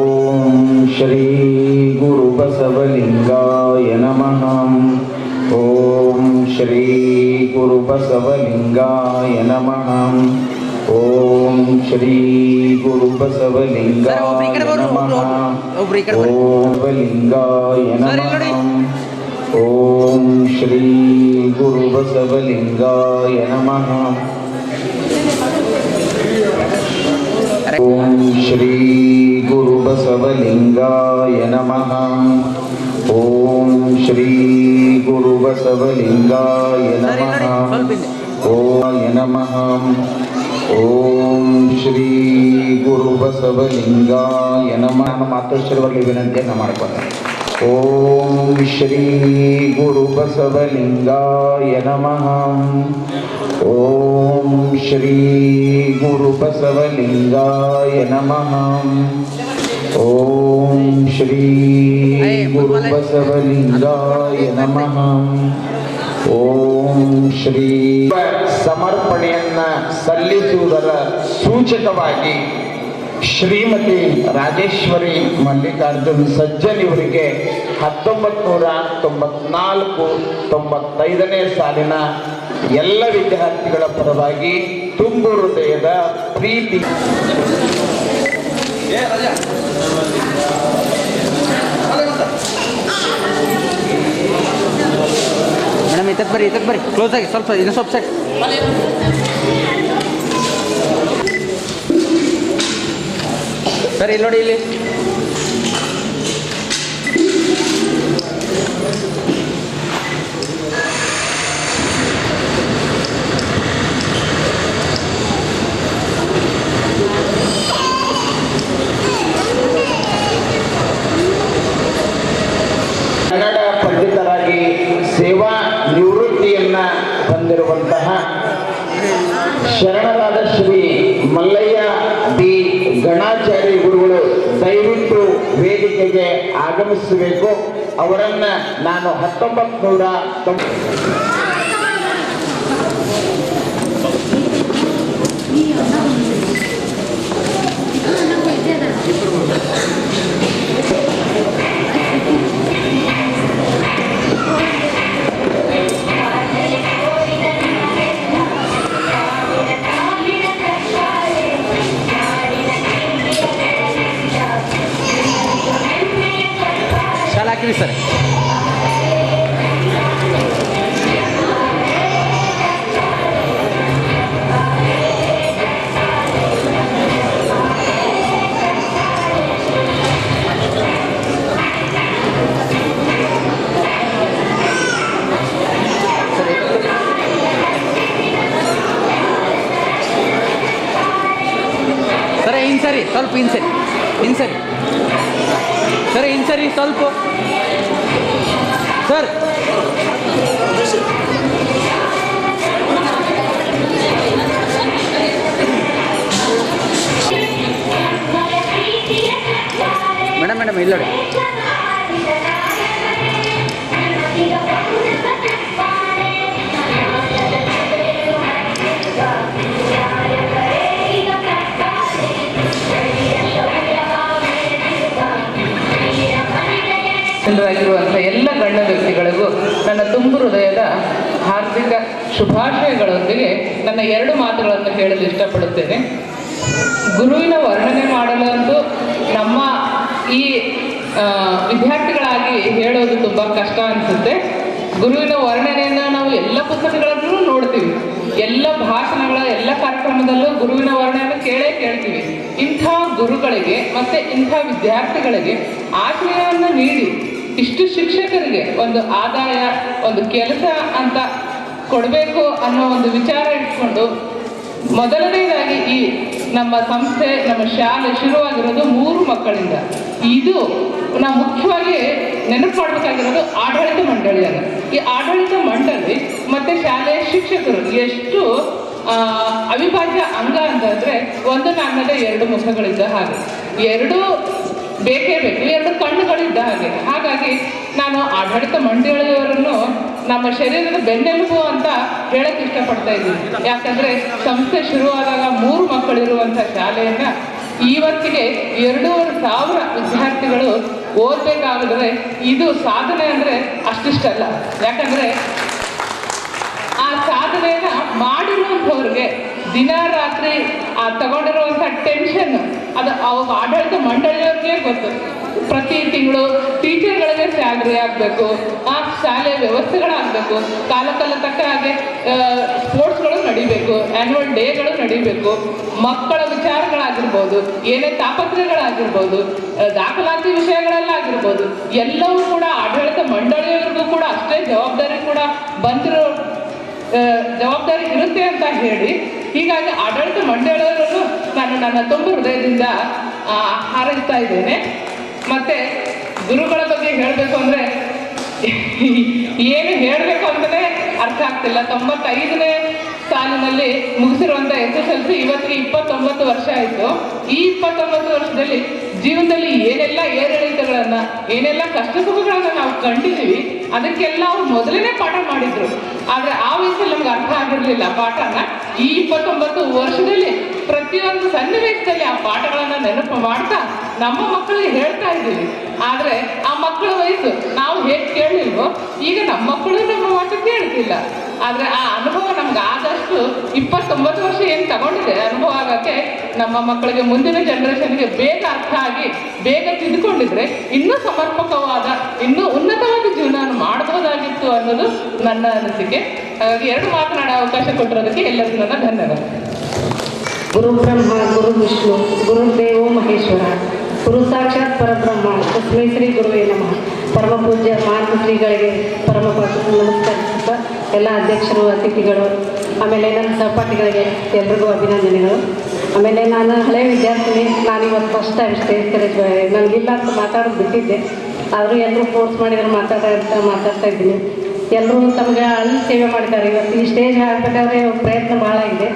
ಓಂ ಶ್ರೀ ಗುರು ಬಸವಲಿಂಗಾಯ ನಮಃ. ಓಂ ಶ್ರೀ ಗುರು ಬಸವಲಿಂಗಾಯ ನಮಃ. ಓಂ ಶ್ರೀ ಗುರು ಬಸವಲಿಂಗಾಯ ಒಬ್ರು ಈ ಕಡೆ ಬರ್ರಿ, ನಮಃ. ಒಬ್ರು ಈ ಕಡೆ ಬರ್ರಿ. ಓಂ ಬಲಿಂಗಾಯ ಸರ್, ಇಲ್ಲಿ ನೋಡಿ. ನಮಃ. ಓಂ ಶ್ರೀ ಗುರು ಬಸವಲಿಂಗಾಯ ನಮಃ. ಓಂ ಶ್ರೀ ಗುರು ಬಸವಲಿಂಗಾಯ ನಮಃ. ಓಂ ಶ್ರೀ ಗುರು ಬಸವಲಿಂಗಾಯ ಸರ್ ಇಲ್ಲಿ ನಮಃ. ನೋಡಿ ಸ್ವಲ್ಪ ಹಿಂದೆ ಓಂ ನಮಃ. ಓಂ ಶ್ರೀ ಗುರು ಬಸವಲಿಂಗಾಯ ನಮಃ. ನಾನು ಮಾತೋಶ್ವರವಾಗಿ ವಿನಂತಿಯನ್ನು ಮಾಡಿಕೊಂಡೆ. ಓಂ ಶ್ರೀ ಗುರು ಬಸವಲಿಂಗಾಯ ನಮಃ. ಓಂ ಶ್ರೀ ಗುರು ಬಸವಲಿಂಗಾಯ ನಮಃ. ಓಂ ಶ್ರೀ ಗುರು ಬಸವಲಿಂಗಾಯ ನಮಃ. ಓಂ ಶ್ರೀ ಸಮರ್ಪಣೆಯನ್ನ ಸಲ್ಲಿಸುವುದರ ಸೂಚಕವಾಗಿ ಶ್ರೀಮತಿ ರಾಜೇಶ್ವರಿ ಮಲ್ಲಿಕಾರ್ಜುನ್ ಸಜ್ಜನ್ ಇವರಿಗೆ 1994-95ನೇ ಸಾಲಿನ ಎಲ್ಲ ವಿದ್ಯಾರ್ಥಿಗಳ ಪರವಾಗಿ ತುಂಬು ಹೃದಯದ ಪ್ರೀತಿ. ಮೇಡಮ್ ಇದಕ್ಕೆ ಬರ್ರಿ ಕ್ಲೋಸ್ ಆಗಿ ಸ್ವಲ್ಪ ಇನ್ನೂ ಸ್ವಲ್ಪ ಸೆಟ್ ಸರ್ ಇಲ್ಲಿ ನೋಡಿ ಇಲ್ಲಿ ಕನ್ನಡ ಪಂಡಿತರಾಗಿ ಸೇವಾ ನಿವೃತ್ತಿಯನ್ನ ಹೊಂದಿರುವಂತಹ ಶರಣರಾದ ಶ್ರೀ ಮಲ್ಲಯ್ಯ ಬಿ ಗಣಾಚಾರ್ಯ ಗುರುಗಳು ದಯವಿಟ್ಟು ವೇದಿಕೆಗೆ ಆಗಮಿಸಬೇಕು. ಅವರನ್ನ ನಾನು 1990 ಶಾಲಾ ಹಾಕಿರಿ ಸರ್ ಸ್ವಲ್ಪ ಇನ್ಸರಿ ಸರ್ ಇನ್ಸರಿ ಸ್ವಲ್ಪ ಸರ್. ಮೇಡಮ್ ಇಲ್ಲ ನೋಡಿ. ಆಗಿರುವಂಥ ಎಲ್ಲ ಗಣ್ಯ ವ್ಯಕ್ತಿಗಳಿಗೂ ನನ್ನ ತುಂಬು ಹೃದಯದ ಹಾರ್ದಿಕ ಶುಭಾಶಯಗಳೊಂದಿಗೆ ನನ್ನ 2 ಮಾತುಗಳನ್ನು ಹೇಳಲು ಇಷ್ಟಪಡುತ್ತೇನೆ. ಗುರುವಿನ ವರ್ಣನೆ ಮಾಡಲಂತೂ ನಮ್ಮ ಈ ವಿದ್ಯಾರ್ಥಿಗಳಾಗಿ ಹೇಳೋದು ತುಂಬ ಕಷ್ಟ ಅನಿಸುತ್ತೆ. ಗುರುವಿನ ವರ್ಣನೆಯನ್ನು ನಾವು ಎಲ್ಲ ಪುಸ್ತಕಗಳಲ್ಲೂ ನೋಡ್ತೀವಿ, ಎಲ್ಲ ಭಾಷಣಗಳ ಎಲ್ಲ ಕಾರ್ಯಕ್ರಮದಲ್ಲೂ ಗುರುವಿನ ವರ್ಣನೆಯನ್ನು ಕೇಳ್ತೀವಿ. ಇಂಥ ಗುರುಗಳಿಗೆ ಮತ್ತು ಇಂಥ ವಿದ್ಯಾರ್ಥಿಗಳಿಗೆ ಆಶ್ರಯವನ್ನು ನೀಡಿ ಇಷ್ಟು ಶಿಕ್ಷಕರಿಗೆ ಒಂದು ಆದಾಯ, ಒಂದು ಕೆಲಸ ಅಂತ ಕೊಡಬೇಕು ಅನ್ನೋ ಒಂದು ವಿಚಾರ ಇಟ್ಕೊಂಡು ಮೊದಲನೇದಾಗಿ ಈ ನಮ್ಮ ಸಂಸ್ಥೆ, ನಮ್ಮ ಶಾಲೆ ಶುರುವಾಗಿರೋದು 3 ಮಕ್ಕಳಿಂದ. ಇದು ನಾವು ಮುಖ್ಯವಾಗಿ ನೆನಪು ಮಾಡಬೇಕಾಗಿರೋದು ಆಡಳಿತ ಮಂಡಳಿಯನ್ನು. ಈ ಆಡಳಿತ ಮಂಡಳಿ ಮತ್ತು ಶಾಲೆಯ ಶಿಕ್ಷಕರು ಎಷ್ಟು ಅವಿಭಾಜ್ಯ ಅಂಗ ಅಂತಂದರೆ, ಒಂದು ನಾಣ್ಯದ 2 ಮುಖಗಳಿದ್ದ ಹಾಗೆ, 2 ಬೇಕೇ ಬೇಕು, 2 ಕಣ್ಣುಗಳಿದ್ದ ಹಾಗೆ. ಹಾಗಾಗಿ ನಾನು ಆಡಳಿತ ಮಂಡಳಿಯವರನ್ನು ನಮ್ಮ ಶರೀರದ ಬೆನ್ನೆಲುಬು ಅಂತ ಹೇಳಕ್ಕೆ ಇಷ್ಟಪಡ್ತಾ ಇದ್ದೀನಿ. ಯಾಕಂದರೆ ಸಂಸ್ಥೆ ಶುರುವಾದಾಗ 3 ಮಕ್ಕಳಿರುವಂಥ ಶಾಲೆಯನ್ನು ಇವತ್ತಿಗೆ 2,500 ವಿದ್ಯಾರ್ಥಿಗಳು ಓದಬೇಕಾಗಿದ್ರೆ ಇದು ಸಾಧನೆ ಅಂದರೆ ಅಷ್ಟಿಷ್ಟಲ್ಲ. ಯಾಕಂದರೆ ಆ ಸಾಧನೆಯನ್ನು ಮಾಡಿರುವಂಥವ್ರಿಗೆ ದಿನ ರಾತ್ರಿ ತಗೊಂಡಿರುವಂಥ ಟೆನ್ಷನ್ ಅದು ಅವಾಗ ಆಡಳಿತ ಮಂಡಳಿಯವ್ರಿಗೆ ಗೊತ್ತು. ಪ್ರತಿ ತಿಂಗಳು ಟೀಚರ್ಗಳಿಗೆ ಸ್ಯಾಲ್ರಿ ಆಗಬೇಕು, ಆ ಶಾಲೆಯ ವ್ಯವಸ್ಥೆಗಳಾಗಬೇಕು, ಕಾಲ ತಕ್ಕ ಹಾಗೆ ಸ್ಪೋರ್ಟ್ಸ್ಗಳು ನಡಿಬೇಕು, ಆ್ಯನ್ಯುವಲ್ ಡೇಗಳು ನಡಿಬೇಕು, ಮಕ್ಕಳ ವಿಚಾರಗಳಾಗಿರ್ಬೋದು, ಏನೇ ತಾಪತ್ರಯಗಳಾಗಿರ್ಬೋದು, ದಾಖಲಾತಿ ವಿಷಯಗಳಲ್ಲಾಗಿರ್ಬೋದು, ಎಲ್ಲವೂ ಕೂಡ ಆಡಳಿತ ಮಂಡಳಿಯವರಿಗೂ ಕೂಡ ಅಷ್ಟೇ ಜವಾಬ್ದಾರಿ ಇರುತ್ತೆ ಅಂತ ಹೇಳಿ, ಹೀಗಾಗಿ ಆಡಳಿತ ಮಂಡಳಿಯವರನ್ನು ನಾನು ನನ್ನ ತುಂಬ ಹೃದಯದಿಂದ ಹಾರೈಸ್ತಾ ಇದ್ದೇನೆ. ಮತ್ತು ಗುರುಗಳ ಬಗ್ಗೆ ಹೇಳಬೇಕು ಅಂದರೆ ಏನು ಹೇಳಬೇಕು ಅಂತಲೇ ಅರ್ಥ ಆಗ್ತಿಲ್ಲ. 95ನೇ ಸಾಲಿನಲ್ಲಿ ಮುಗಿಸಿರುವಂಥ SSLC ಇವತ್ತಿಗೆ 29 ವರ್ಷ ಆಯಿತು. ಈ 29 ವರ್ಷದಲ್ಲಿ ಜೀವನದಲ್ಲಿ ಏನೆಲ್ಲ ಏರಿಳಿತಗಳನ್ನು, ಏನೆಲ್ಲ ಕಷ್ಟ ಸುಖಗಳನ್ನು ನಾವು ಕಂಡಿದ್ದೀವಿ, ಅದಕ್ಕೆಲ್ಲ ಅವ್ರು ಮೊದಲನೇ ಪಾಠ ಮಾಡಿದ್ರು. ಆದರೆ ಆ ವಯಸ್ಸಲ್ಲಿ ನಮ್ಗೆ ಅರ್ಥ ಆಗಿರಲಿಲ್ಲ ಪಾಠನ. ಈ 29 ವರ್ಷದಲ್ಲಿ ಪ್ರತಿಯೊಂದು ಸನ್ನಿವೇಶದಲ್ಲಿ ಆ ಪಾಠಗಳನ್ನು ನೆನಪು ಮಾಡ್ತಾ ನಮ್ಮ ಮಕ್ಕಳಿಗೆ ಹೇಳ್ತಾ ಇದ್ದೀವಿ. ಆದರೆ ಆ ಮಕ್ಕಳ ವಯಸ್ಸು ನಾವು ಹೇಗೆ ಕೇಳಲಿಲ್ವೋ, ಈಗ ನಮ್ಮ ಮಕ್ಕಳು ನಮ್ಮ ಮಾತು ಕೇಳ್ತಿಲ್ಲ. ಆದರೆ ಆ ಅನುಭವ ನಮ್ಗೆ ಆದಷ್ಟು 29 ವರ್ಷ ಏನು ತಗೊಂಡಿದೆ ಅನುಭವ ಆಗೋಕ್ಕೆ, ನಮ್ಮ ಮಕ್ಕಳಿಗೆ ಮುಂದಿನ ಜನ್ರೇಷನ್ಗೆ ಬೇಗ ಅರ್ಥ ಆಗಿ ಬೇಗ ತಿದ್ದುಕೊಂಡಿದ್ರೆ ಇನ್ನೂ ಸಮರ್ಪಕವಾದ, ಇನ್ನೂ ಉನ್ನತವಾದ ಜೀವನ ಮಾಡ್ಬೋದಾಗಿತ್ತು ಅನ್ನೋದು ನನ್ನ ಅನಿಸಿಕೆ. ಹಾಗಾಗಿ 2 ಮಾತನಾಡೋ ಅವಕಾಶ ಕೊಟ್ಟಿರೋದಕ್ಕೆ ಎಲ್ಲರಿಗೂ ನನ್ನ ಧನ್ಯವಾದ. ಗುರು ಬ್ರಹ್ಮ ಗುರು ವಿಷ್ಣು ಗುರುದೇವೋ ಮಹೇಶ್ವರ ಗುರು ಸಾಕ್ಷಾತ್ ಪರಬ್ರಹ್ಮ ತಸ್ಮೈ ಶ್ರೀ ಗುರುವೇ ನಮಃ. ಪರಮ ಪೂಜ್ಯ ಮಹಾತ್ಮ ಶ್ರೀಗಳಿಗೆ ಪರಮ ನಮಸ್ಕರಿಸುತ್ತಾ ಎಲ್ಲ ಅಧ್ಯಕ್ಷರು, ಅತಿಥಿಗಳು, ಆಮೇಲೆ ನನ್ನ ಸಹಪಾಠಿಗಳಿಗೆ ಎಲ್ರಿಗೂ ಅಭಿನಂದನೆಗಳು. ಆಮೇಲೆ ನಾನು ಹಳೆಯ ವಿದ್ಯಾರ್ಥಿನಿ, ನಾನಿವತ್ತು ಫಸ್ಟ್ ಟೈಮ್ ಸ್ಟೇಜ್ ನನಗಿಲ್ಲ ಅಂತ ಮಾತಾಡೋದು ಬಿಟ್ಟಿದ್ದೆ. ಆದರೂ ಎಲ್ಲರೂ ಫೋರ್ಸ್ ಮಾಡಿದರೆ ಮಾತಾಡ್ತಾ ಇದ್ದೀನಿ. ಎಲ್ಲರೂ ತಮಗೆ ಅಲ್ಲಿ ಸೇವೆ ಮಾಡಿದ್ದಾರೆ. ಇವತ್ತು ಈ ಸ್ಟೇಜ್ ಆಗಬೇಕಾದ್ರೆ ಪ್ರಯತ್ನ ಭಾಳ ಇದೆ.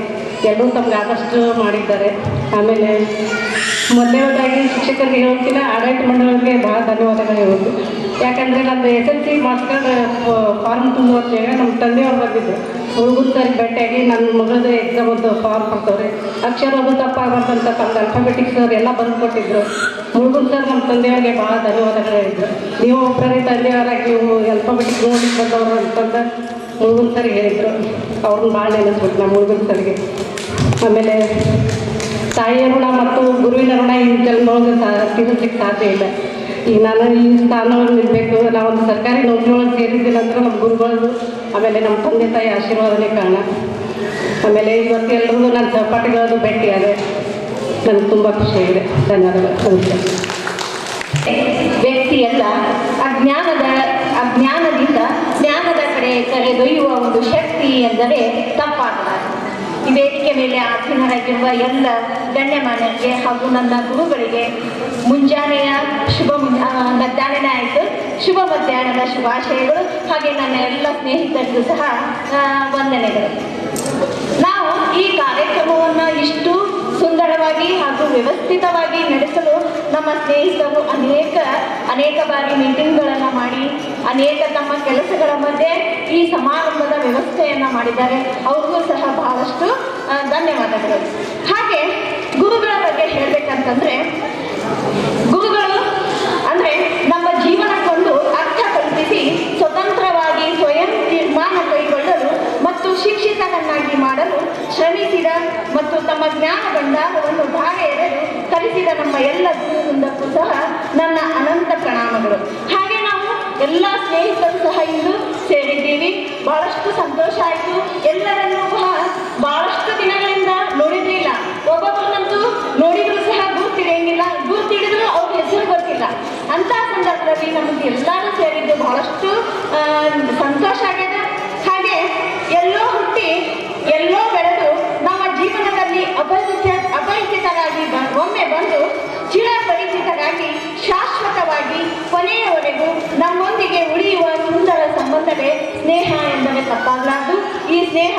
ಎಲ್ಲರೂ ತಮ್ಗೆ ಆದಷ್ಟು ಮಾಡಿದ್ದಾರೆ. ಆಮೇಲೆ ಮೊದಲನೇದಾಗಿ ಶಿಕ್ಷಕರಿಗೆ ಹೇಳೋಕ್ಕಿಂತ ಆಡಳಿತ ಮಂಡಳಿಗೆ ಭಾಳ ಧನ್ಯವಾದಗಳು ಹೇಳೋದು. ಯಾಕಂದರೆ ನಂದು SSLC ಮಾಡ್ಕೊಂಡು ಫಾರ್ಮ್ ತುಂಬುವಾಗ ನಮ್ಮ ತಂದೆಯವ್ರು ಬಂದಿದ್ದರು. ಹುಡುಗನ ಸರಿ ಭೇಟಿಯಾಗಿ ನನ್ನ ಮಗಳದ್ದು ಎಕ್ಸಾಮ್ ಒಂದು ಫಾರ್ಮ್ ಕೊಡ್ತವ್ರೆ, ಅಕ್ಷರ ಅದು ತಪ್ಪಾಗಬಾರ್ದಂತ ತಮ್ಮ ಅಲ್ಫಾಬೆಟಿಕ್ಸ್ ಅವ್ರು ಎಲ್ಲ ಬಂದು ಕೊಟ್ಟಿದ್ರು. ಹುಡುಗನ ಸರ್ ನಮ್ಮ ತಂದೆಯವ್ರಿಗೆ ಭಾಳ ಧನ್ಯವಾದಗಳು ಹೇಳಿದ್ರು. ನೀವು ಒಬ್ಬರೇ ತಂದೆಯವರಾಗಿ ನೀವು ಅಲ್ಫಾಬೆಟಿಕ್ಸ್ ನೋಡ್ಲಿಕ್ಕೆ ಬಂದವರು ಅಂತಂದು ಹುಡುಗನ ಸರಿ ಹೇಳಿದರು. ಅವ್ರನ್ನ ಭಾಳ ನೆನೆಸ್ಬಿಟ್ಟು ನಮ್ಮ ಹುಡುಗನ ಸರಿಗೆ. ಆಮೇಲೆ ತಾಯಿಯ ಋಣ ಮತ್ತು ಗುರುವಿನ ಋಣ ಈ ಜನ್ಮೊಳಗೆ ತೀರಿಸ್ಲಿಕ್ಕೆ ಸಾಧ್ಯ ಇಲ್ಲ. ಈಗ ನಾನು ಈ ಸ್ಥಾನವನ್ನು ನಿಲ್ಲಬೇಕು, ನಾವೊಂದು ಸರ್ಕಾರಿ ನೌಕರಿ ಒಳಗೆ ಸೇರಿದ್ದೀನಿ ಅಂದ್ರೆ ನಮ್ಮ ಗುರುಗಳದ್ದು, ಆಮೇಲೆ ನಮ್ಮ ತಂದೆ ತಾಯಿ ಆಶೀರ್ವಾದನೇ ಕಾರಣ. ಆಮೇಲೆ ಇವತ್ತು ಎಲ್ಲರಿಗೂ ನನ್ನ ಸಹಪಾಠಿಗಳದ್ದು ಭೇಟಿಯಾದೆ, ನನಗೆ ತುಂಬ ಖುಷಿಯಾಗಿದೆ. ಧನ್ಯವಾದಗಳು. ವ್ಯಕ್ತಿಯಲ್ಲ, ಅಜ್ಞಾನದಿಂದ ಜ್ಞಾನದ ಕಡೆ ಕರೆದೊಯ್ಯುವ ಒಂದು ಶಕ್ತಿ ಎಂದರೆ ತಪ್ಪಾಗಲಾರದು. ಈ ವೇದಿಕೆ ಮೇಲೆ ಆಸೀನರಾಗಿರುವ ಎಲ್ಲ ಗಣ್ಯಮಾನ್ಯರಿಗೆ ಹಾಗೂ ನನ್ನ ಗುರುಗಳಿಗೆ ಮುಂಜಾನೆಯ ಮಧ್ಯಾಹ್ನ ಆಯಿತು, ಶುಭ ಮಧ್ಯಾಹ್ನದ ಶುಭಾಶಯಗಳು. ಹಾಗೆ ನನ್ನ ಎಲ್ಲ ಸ್ನೇಹಿತರಿಗೂ ಸಹ ವಂದನೆಗಳು. ನಾವು ಈ ಕಾರ್ಯಕ್ರಮವನ್ನು ಇಷ್ಟು ಸುಂದರವಾಗಿ ಹಾಗೂ ವ್ಯವಸ್ಥಿತವಾಗಿ ನಡೆಸಲು ನಮ್ಮ ಸ್ನೇಹಿತರು ಅನೇಕ ಬಾರಿ ಮೀಟಿಂಗ್ಗಳನ್ನು ಮಾಡಿ ಅನೇಕ ತಮ್ಮ ಕೆಲಸಗಳ ಮಧ್ಯೆ ಈ ಸಮಾರಂಭದ ವ್ಯವಸ್ಥೆಯನ್ನು ಮಾಡಿದ್ದಾರೆ. ಅವ್ರಿಗೂ ಸಹ ಬಹಳಷ್ಟು ಧನ್ಯವಾದಗಳು. ಹಾಗೆ ಗುರುಗಳ ಬಗ್ಗೆ ಹೇಳಬೇಕಂತಂದ್ರೆ, ಗುರುಗಳು ಅಂದರೆ ನಮ್ಮ ಜೀವನಕ್ಕೊಂದು ಅರ್ಥ ಕಲ್ಪಿಸಿ ಸ್ವತಂತ್ರವಾಗಿ ಸ್ವಯಂ ತೀರ್ಮಾನ ಕೈಗೊಳ್ಳಲು ಮತ್ತು ಶಿಕ್ಷಿತನನ್ನಾಗಿ ಮಾಡಲು ಶ್ರಮಿಸಿದ ಮತ್ತು ತಮ್ಮ ಜ್ಞಾನ ಭಂಡಾರವನ್ನು ಧಾರೆ ಎರೆದು ಕಲಿಸಿದ ನಮ್ಮ ಎಲ್ಲ ಗುರುವೃಂದಕ್ಕೂ ಸಹ ನನ್ನ ಅನಂತ ಪ್ರಣಾಮಗಳು. ಹಾಗೆ ನಾವು ಎಲ್ಲ ಸ್ನೇಹಿತರು ಸಹ ಇಂದು ಸೇರಿದ್ದೀವಿ. ಬಹಳಷ್ಟು ಸಂತೋಷ ಆಯಿತು. ಎಲ್ಲರನ್ನೂ ಸಹ ಬಹಳಷ್ಟು ದಿನಗಳಿಂದ ನೋಡಿರಲಿಲ್ಲ. ಒಬ್ಬೊಬ್ಬರನ್ನಂತೂ ನೋಡಿದ್ರು ಸಹ ಗುರ್ತಿಡಿದ್ರು ಅವ್ರ ಹೆಸರು ಗೊತ್ತಿಲ್ಲ. ಅಂತ ಸಂದರ್ಭದಲ್ಲಿ ನಮಗೆ ಎಲ್ಲರೂ ಸೇರಿದ್ದು ಬಹಳಷ್ಟು ಸಂತೋಷ ಆಗಿದೆ. ಹಾಗೆ ಎಲ್ಲೋ ಹುಟ್ಟಿ ಎಲ್ಲೋ ಬೆಳೆದು ನಮ್ಮ ಜೀವನದಲ್ಲಿ ಅಪರಿಚಿತರಾಗಿ ಒಮ್ಮೆ ಬಂದು ಚಿರಪರಿಚಿತರಾಗಿ ಶಾಶ್ವತವಾಗಿ ಕೊನೆಯವರೆಗೂ ನಮ್ಮೊಂದಿಗೆ ಉಳಿಯುವ ಸುಂದರ ಸಂಬಂಧವೇ ಸ್ನೇಹ ಎಂದರೆ ತಪ್ಪಾಗಲಾರದು. ಈ ಸ್ನೇಹ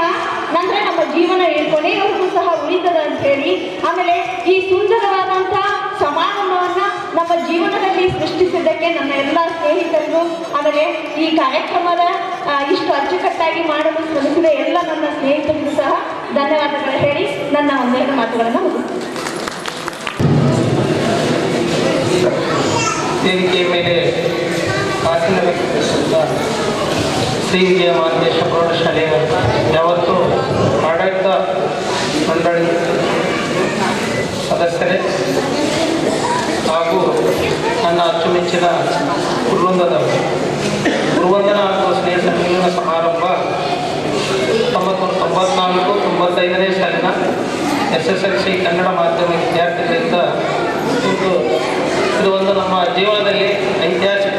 ನಂತರ ನಮ್ಮ ಜೀವನ ಕೊನೆಯವರೆಗೂ ಸಹ ಉಳಿತದ ಅಂತ ಹೇಳಿ, ಆಮೇಲೆ ಈ ಸುಂದರವಾದಂಥ ಸಮಾರಂಭವನ್ನು ನಮ್ಮ ಜೀವನದಲ್ಲಿ ಸೃಷ್ಟಿಸಿದ್ದಕ್ಕೆ ನನ್ನ ಎಲ್ಲ ಸ್ನೇಹಿತರಿಗೂ, ಆಮೇಲೆ ಈ ಕಾರ್ಯಕ್ರಮದ ಇಷ್ಟು ಅಚ್ಚುಕಟ್ಟಾಗಿ ಮಾಡಲು ಶ್ರಮಿಸಿದ ಎಲ್ಲ ನನ್ನ ಸ್ನೇಹಿತರಿಗೂ ಸಹ ಧನ್ಯವಾದಗಳು ಹೇಳಿ ನನ್ನ ಒಂದೆರಡು ಮಾತುಗಳನ್ನು ಮುಗಿಸ್ತೀನಿ. ವೇದಿಕೆಯ ಮೇಲೆ ಆಸೀನ ವ್ಯಕ್ತಿಸಿದ ಶ್ರೀ ವಿಜಯ ಮಹಾಂತೇಶ ಪ್ರೌಢಶಾಲೆಯ ಯಾವತ್ತೂ ಆಡಳಿತ ಮಂಡಳಿ ಸದಸ್ಯರೇ ಹಾಗೂ ನನ್ನ ಅಚ್ಚುಮೆಚ್ಚಿನ ಗುರುವೃಂದದವರು, ಗುರುವಂದನ ಹಾಗೂ ಸ್ನೇಹ ಸಮ್ಮೇಳನ ಸಮಾರಂಭ 1994-95ನೇ ಸಾಲಿನ SSLC ಕನ್ನಡ ಮಾಧ್ಯಮ ವಿದ್ಯಾರ್ಥಿಗಳಿಂದ ಇದು ಒಂದು ನಮ್ಮ ಜೀವನದಲ್ಲಿ ಐತಿಹಾಸಿಕ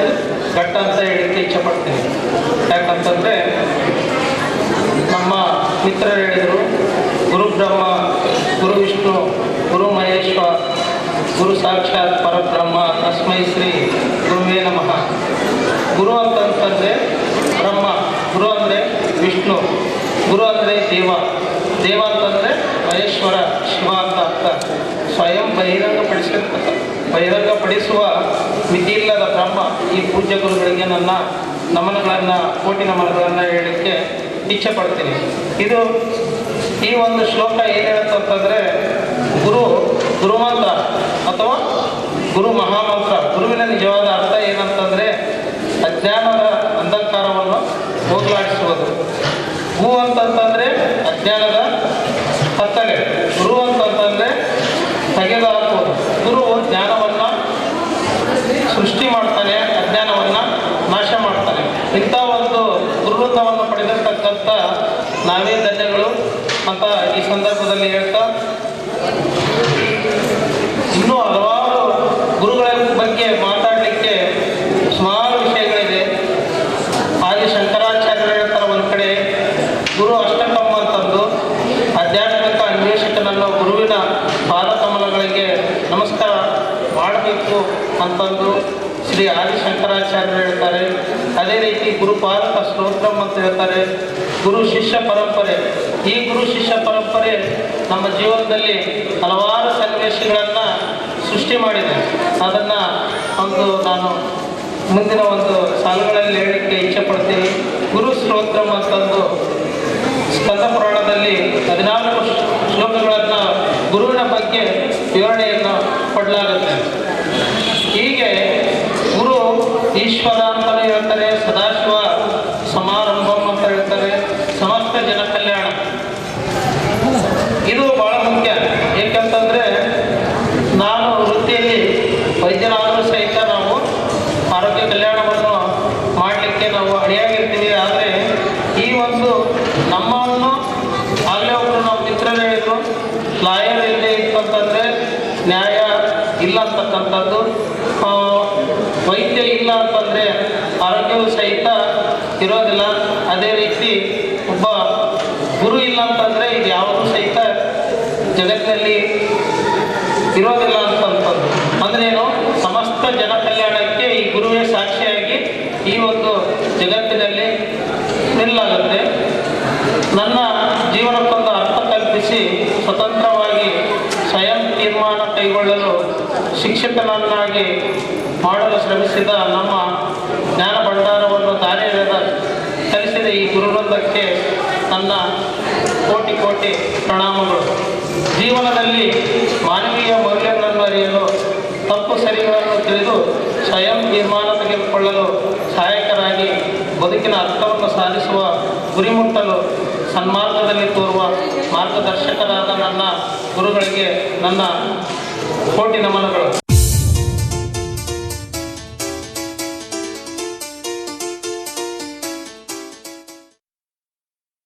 ಘಟ್ಟ ಅಂತ ಹೇಳಲಿಕ್ಕೆ ಇಚ್ಛಪಡ್ತೀನಿ. ಯಾಕಂತಂದರೆ ನಮ್ಮ ಮಿತ್ರರು ಹೇಳಿದರು, ಗುರು ಬ್ರಹ್ಮ, ಗುರು ವಿಷ್ಣು, ಗುರು ಮಹೇಶ್ವರ, ಗುರು ಸಾಕ್ಷಾತ್ ಪರಬ್ರಹ್ಮ, ತಸ್ಮೈ ಶ್ರೀ ಗುರುವೇ ನಮಃ. ಗುರು ಅಂತಂತಂದರೆ ಬ್ರಹ್ಮ, ಗುರು ಅಂದರೆ ವಿಷ್ಣು, ಗುರು ಅಂದರೆ ದೇವ, ದೇವ ಅಂತಂದರೆ ಮಹೇಶ್ವರ, ಶಿವ ಅಂತ ಅರ್ಥ. ಸ್ವಯಂ ಬಹಿರಂಗಪಡಿಸುವ ಮಿತಿಯಿಲ್ಲದ ಬ್ರಹ್ಮ. ಈ ಪೂಜ್ಯ ಗುರುಗಳಿಗೆ ನನ್ನ ನಮನಗಳನ್ನು, ಕೋಟಿ ನಮನಗಳನ್ನು ಹೇಳಲಿಕ್ಕೆ ಇಚ್ಛೆ ಪಡ್ತೀನಿ. ಈ ಒಂದು ಶ್ಲೋಕ ಏನು ಹೇಳುತ್ತಂತಂದರೆ, ಗುರುಮಂತ್ರ ಅಥವಾ ಗುರು ಮಹಾಮಂತ್ರ. ಗುರುವಿನ ನಿಜವಾದ ಅರ್ಥ ಏನಂತಂದರೆ ಅಜ್ಞಾನದ ಅಂಧಕಾರವನ್ನು ಹೋಗಲಾಡಿಸುವುದು. ಗು ಅಂತಂತಂದರೆ ಅಜ್ಞಾನದ ಕತ್ತಲೆ, ಗುರು ಅಂತಂತಂದರೆ ತೆಗೆದುಹಾಕುವುದು. ಗುರು ಜ್ಞಾನವನ್ನು ಸೃಷ್ಟಿ ಮಾಡ್ತಾನೆ, ಅಜ್ಞಾನವನ್ನು ನಾಶ ಮಾಡ್ತಾನೆ. ಇಂಥ ಒಂದು ಗುರುವೃಂದವನ್ನು ಪಡೆದಿರ್ತಕ್ಕಂಥ ನಾವೇ ಧನ್ಯಗಳು ಅಂತ ಈ ಸಂದರ್ಭದಲ್ಲಿ ಹೇಳ್ತಾ, ಇನ್ನೂ ಹಲವಾರು ಗುರುಗಳ ಬಗ್ಗೆ ಮಾತಾಡಲಿಕ್ಕೆ ಸುಮಾರು ವಿಷಯಗಳಿದೆ. ಆದಿ ಶಂಕರಾಚಾರ್ಯರು ಹೇಳ್ತಾರೆ ಒಂದು ಕಡೆ, ಗುರು ಅಷ್ಟಕಮ್ಮ ಅಂತಂದು ಆಧ್ಯಾತ್ಮಿಕ ಅನ್ವೇಷಕನನ್ನು ಗುರುವಿನ ಪಾದಕಮಲಗಳಿಗೆ ನಮಸ್ಕಾರ ಮಾಡಬೇಕು ಅಂತಂದು ಶ್ರೀ ಆದಿ ಶಂಕರಾಚಾರ್ಯರು ಹೇಳ್ತಾರೆ. ಅದೇ ರೀತಿ ಗುರುಪಾದಕ ಸ್ತೋತ್ರಂ ಅಂತ ಹೇಳ್ತಾರೆ. ಗುರು ಶಿಷ್ಯ ಪರಂಪರೆ, ಈ ಗುರು ಶಿಷ್ಯ ಪರಂಪರೆ ನಮ್ಮ ಜೀವನದಲ್ಲಿ ಹಲವಾರು ಸನ್ನಿವೇಶಗಳನ್ನು ಸೃಷ್ಟಿ ಮಾಡಿದೆ. ಅದನ್ನು ನಾನು ಮುಂದಿನ ಒಂದು ಸಾಲುಗಳಲ್ಲಿ ಹೇಳಲಿಕ್ಕೆ ಇಚ್ಛೆ ಪಡ್ತೀನಿ. ಗುರು ಸ್ತೋತ್ರಂ ಅಂತಂದು ಸ್ಕಂದ ಪುರಾಣದಲ್ಲಿ 14 ಶ್ಲೋಕಗಳನ್ನು ಗುರುವಿನ ಬಗ್ಗೆ ವಿವರಣೆಯನ್ನು ಕೊಡಲಾಗುತ್ತೆ. ಹೀಗೆ ಗುರು ಈಶ್ವರ ಅಂತಲೂ ಹೇಳ್ತಾರೆ, ಸದಾಶಿವ ಸಮಾರಂಭಂ ಅಂತ ಹೇಳ್ತಾರೆ, ಸಮಸ್ತ ಜನ ಕಲ್ಯಾಣ. ಇದು ಬಹಳ ಮುಖ್ಯ. ಏಕೆಂತಂದರೆ ನಾನು ವೃತ್ತಿಯಲ್ಲಿ ವೈದ್ಯರಾದರೂ ಸಹಿತ ನಾವು ಆರೋಗ್ಯ ಕಲ್ಯಾಣವನ್ನು ಮಾಡಲಿಕ್ಕೆ ನಾವು ಅಣಿಯಾಗಿರ್ತೀವಿ. ಆದರೆ ಈ ಒಂದು ನಮ್ಮನ್ನು ಆಗಲೇ ಒಬ್ಬರು ನಾವು ಮಿತ್ರರು ಹೇಳಿದರು, ಲಾಯರ್ ಇಲ್ಲದೆ ಇತ್ತಂತಂದರೆ ನ್ಯಾಯ ಇಲ್ಲ ಅಂತಕ್ಕಂಥದ್ದು, ವೈದ್ಯ ಇಲ್ಲ ಅಂತಂದರೆ ಆರೋಗ್ಯವು ಸಹಿತ ಇರೋದಿಲ್ಲ. ಅದೇ ರೀತಿ ಒಬ್ಬ ಗುರು ಇಲ್ಲ ಅಂತಂದರೆ ಇದು ಯಾವುದೂ ಸಹಿತ ಜಗತ್ತಿನಲ್ಲಿ ಇರೋದಿಲ್ಲ ಅಂತಂದು. ಅಂದ್ರೇನು, ಸಮಸ್ತ ಜನ ಕಲ್ಯಾಣಕ್ಕೆ ಈ ಗುರುವೇ ಸಾಕ್ಷಿಯಾಗಿ ಈ ಒಂದು ಜಗತ್ತಿನಲ್ಲಿ ನಿಲ್ಲಾಗುತ್ತೆ. ನನ್ನ ಜೀವನಕ್ಕೊಂದು ಅರ್ಥ ಕಲ್ಪಿಸಿ ಸ್ವತಂತ್ರವಾಗಿ ಸ್ವಯಂ ತೀರ್ಮಾನ ಕೈಗೊಳ್ಳಲು ಶಿಕ್ಷಕನನ್ನಾಗಿ ಮಾಡಲು ಶ್ರಮಿಸಿದ ನಮ್ಮ ಜ್ಞಾನ ಭಂಡಾರವನ್ನು ದಾರಿಯೆಳೆದ ಕಲಿಸಿದ ಈ ಗುರುವೃಂದಕ್ಕೆ ನನ್ನ ಕೋಟಿ ಕೋಟಿ ಪ್ರಣಾಮಗಳು. ಜೀವನದಲ್ಲಿ ಮಾನವೀಯ ಮೌಲ್ಯಗಳನ್ನು ಅರಿಯಲು, ತಪ್ಪು ಸರಿಗಳನ್ನು ತಿಳಿದು ಸ್ವಯಂ ತೀರ್ಮಾನ ತೆಗೆದುಕೊಳ್ಳಲು ಸಹಾಯಕರಾಗಿ ಬದುಕಿನ ಅರ್ಥವನ್ನು ಸಾಧಿಸುವ ಗುರಿ ಮುಟ್ಟಲು ಸನ್ಮಾರ್ಗದಲ್ಲಿ ತೋರುವ ಮಾರ್ಗದರ್ಶಕರಾದ ನನ್ನ ಗುರುಗಳಿಗೆ ನನ್ನ ಕೋಟಿ ನಮನಗಳು.